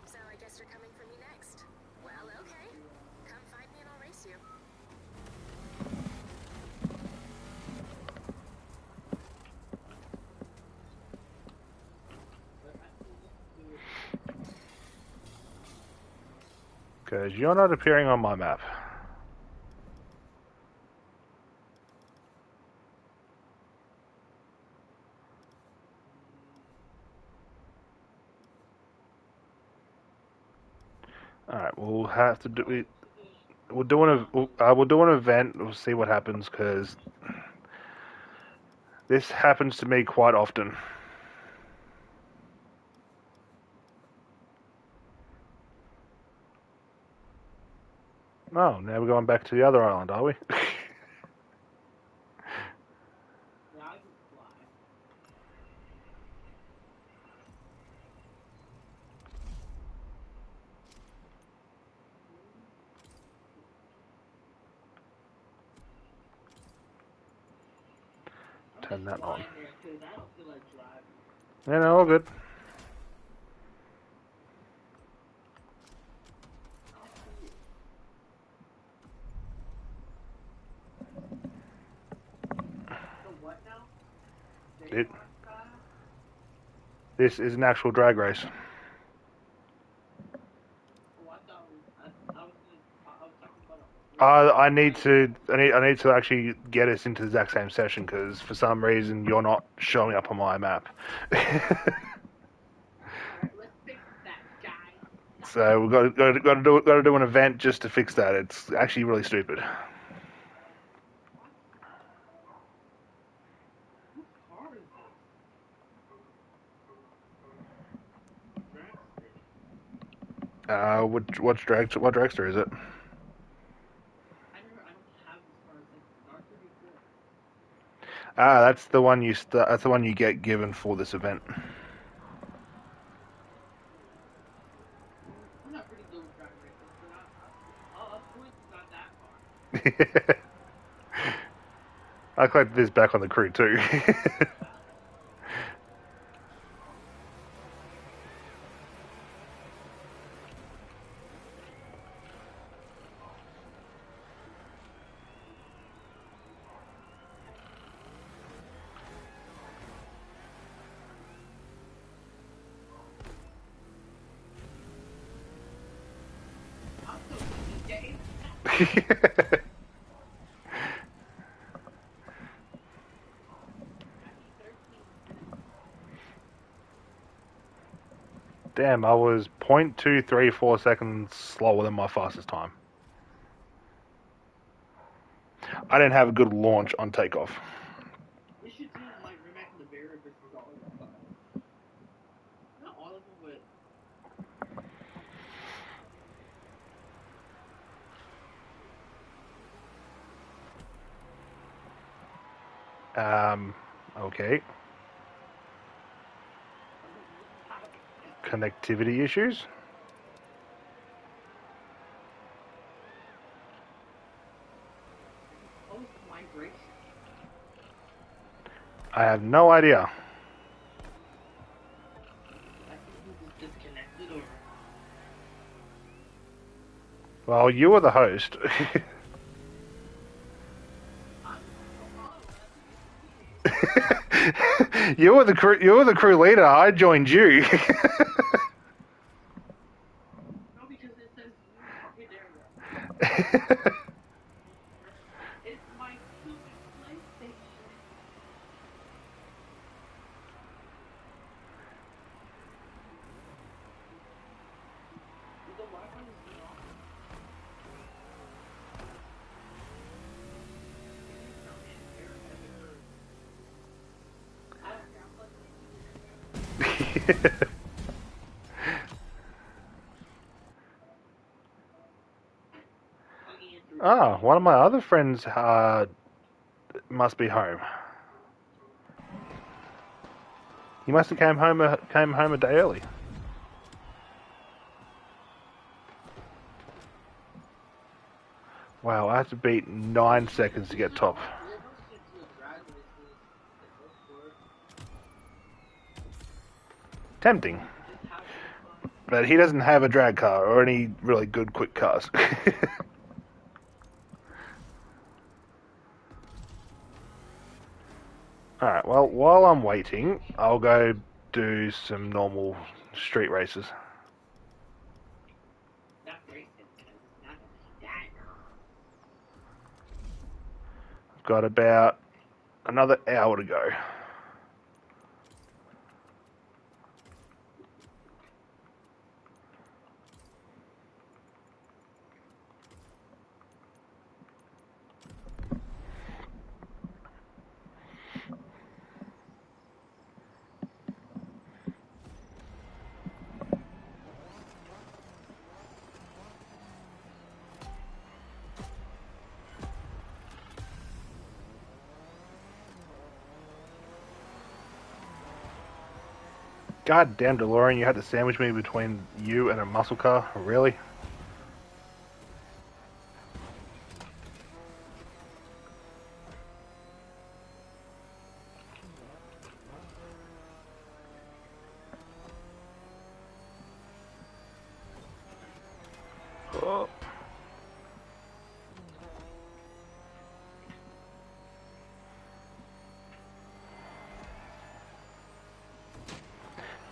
So I guess you're coming for me next. Well, okay. Come find me and I'll race you. Because you're not appearing on my map. Alright, we'll have to do it. We'll do an event. We'll see what happens because this happens to me quite often. Oh, now we're going back to the other island, are we? Yeah, I can fly. I'm Turn just that on. flying there because I don't feel like driving. Yeah, no, all good. So what now? It, Veyron style? This is an actual drag race. Oh, I thought I was talking about a. I need to actually get us into the exact same session because for some reason you're not showing up on my map. Alright, let's fix that, guys. So we've got to do an event just to fix that. It's actually really stupid. What? Whose car is this? Dragster. What dragster is it? I don't have this car since Star 34. That's the one that's the one you get given for this event. I'm not pretty good with drag races, but I'll cruise not that far. I collected this back on the crew too. I'm so good at games. Happy 13th. Damn, I was 0.234 seconds slower than my fastest time. I didn't have a good launch on takeoff. We should do like remaking the Barrier versus all of them cars. Not all of them, but Okay. what happened? Connectivity issues? Post migration. I have no idea. I think he just disconnected or. Well, you were the host. I'm the model. You were the crew. You were the crew leader. I joined you. No, because it says you. Okay, there we go. It's my stupid PlayStation. Is the Wi-Fi just went off? Can you tell me an error message or? I don't care. I'm plugging into the internet. Plugging in through Ah, Ethernet. one of my other friends must be home. He must have came home a day early. Wow, I had to beat 9 seconds to get top. We're hosting 2 drag races. The airport. Tempting. Just have some fun. But he doesn't have a drag car or any really good quick cars. Alright, well, while I'm waiting, I'll go do some normal street races. Not racing because it's not gonna be that long. I've got about another hour to go. God damn, DeLorean, you had to sandwich me between you and a muscle car? Really? Oh.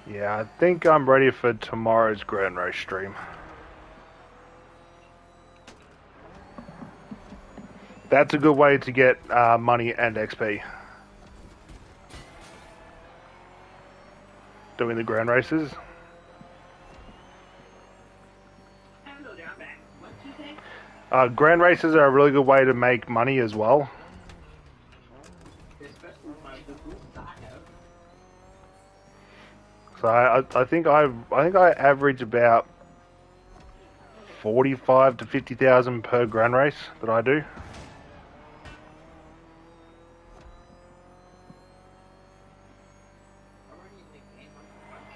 Yeah, I think I'm ready for tomorrow's Grand Race stream. That's a good way to get money and XP. Doing the Grand Races. Hello there, I'm back. What did you say? Grand Races are a really good way to make money as well. Especially with the boost I have. So I think I average about 45 to 50,000 per Grand Race that I do. Already in the game, I'm watching.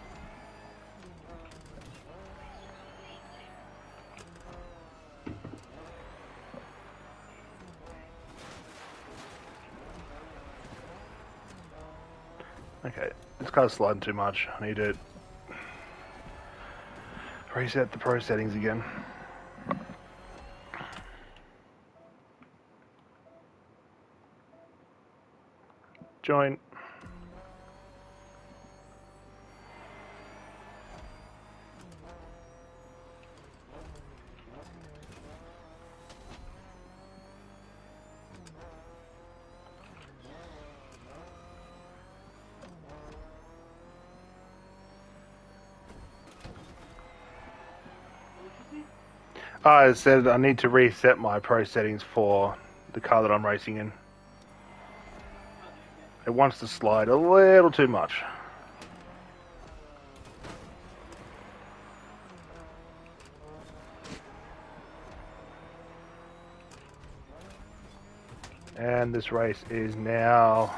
Okay, this car's sliding too much. I need to reset the pro settings again. Join. I said I need to reset my pro settings for the car that I'm racing in. It wants to slide a little too much. And this race is now...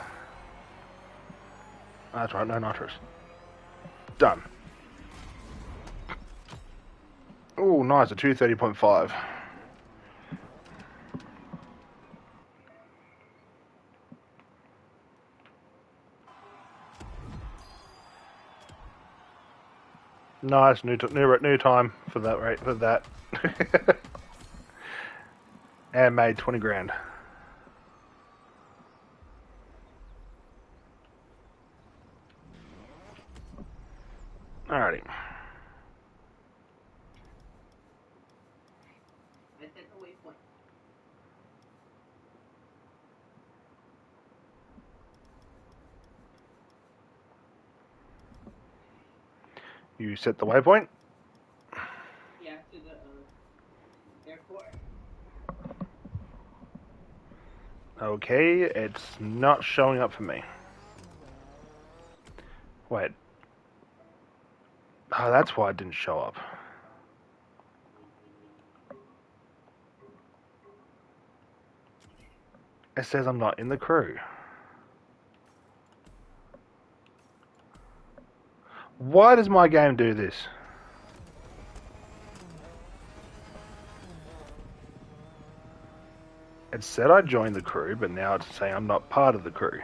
That's right, no nitrous. Done. Oh, nice, a 230.5. Nice, new time for that rate, for that. And made 20 grand. Alrighty. I set the waypoint. You set the waypoint. Yeah, to the airport. Okay, it's not showing up for me. Wait. Oh, that's why it didn't show up. It says I'm not in the crew. Why does my game do this? It said I joined the crew, but now it's saying I'm not part of the crew.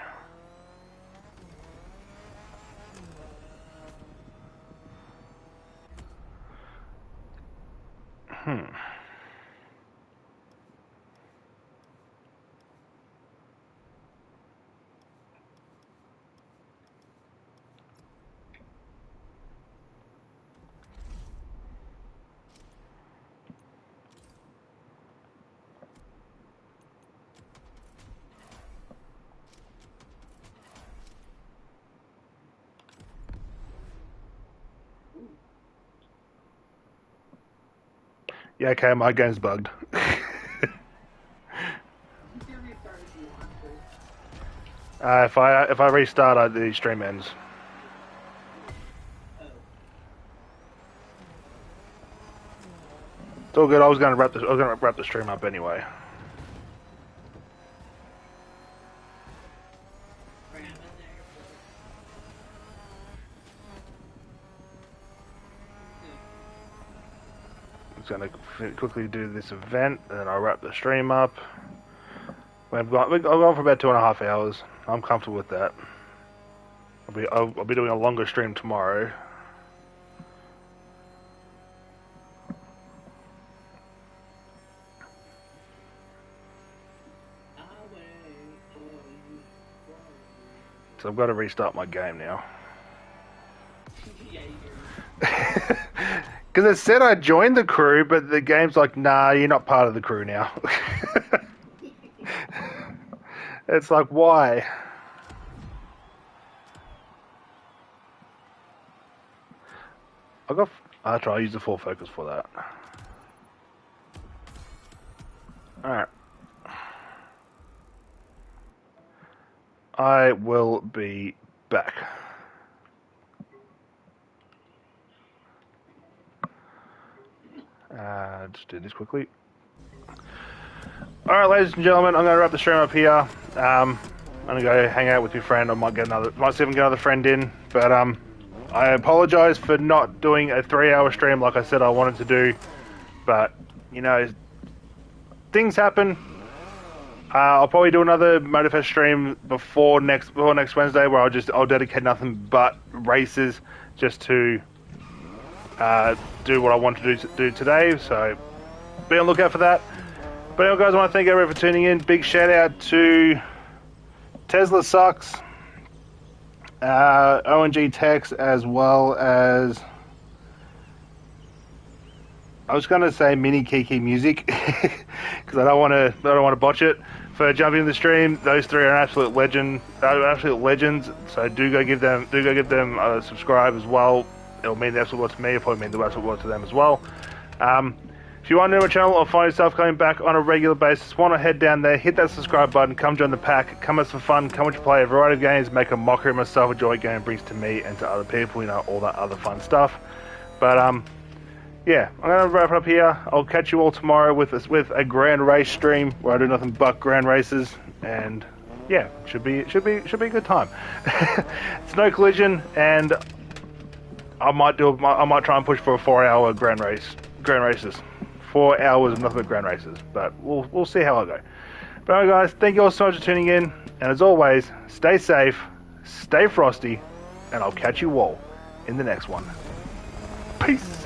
Yeah, okay, my game's bugged. You can restart if you want to. If I restart, the stream ends. Oh. It's all good. I was gonna wrap the stream up anyway. Right, I'm at the airport. I'm just gonna quickly do this event, and then I'll wrap the stream up. I've gone for about 2.5 hours. I'm comfortable with that. I'll be doing a longer stream tomorrow. I'll wait for you. So I've got to restart my game now. Yeah, you hear Because it said I joined the crew, but the game's like, nah, you're not part of the crew now. me. It's like, why? I'll try to use the full focus for that. Alright. I will be back. Just do this quickly. Alright, ladies and gentlemen, I'm going to wrap the stream up here. I'm going to go hang out with your friend. I might see if I can get another friend in. But I apologize for not doing a 3-hour stream like I said I wanted to do. But, you know, things happen. I'll probably do another Motorfest stream before next Wednesday, where I'll dedicate nothing but races just to do what I want to do today. So be on the lookout for that. But anyway, guys, I want to thank everyone for tuning in. Big shout out to Tesla Sucks, ONG Tex, as well as I was going to say Mini Kiki Music because I don't want to botch it. For jumping in the stream, those three are absolute legends. So do go give them a subscribe as well. It'll mean the absolute lot to me. It'll probably mean the absolute lot to them as well. If you want to know my channel or find yourself coming back on a regular basis, why not head down there, hit that subscribe button, come join the pack, come with some fun, come with you play a variety of games, make a mockery of myself, enjoy a game brings to me and to other people, you know, all that other fun stuff. But yeah, I'm gonna wrap it up here. I'll catch you all tomorrow with a grand race stream where I do nothing but grand races, and yeah, should be a good time. It's no collision, and I might try and push for a 4-hour grand races. 4 hours of nothing but grand races, but we'll see how I go. But anyway, guys, thank you all so much for tuning in, and as always, stay safe, stay frosty, and I'll catch you all in the next one. Peace.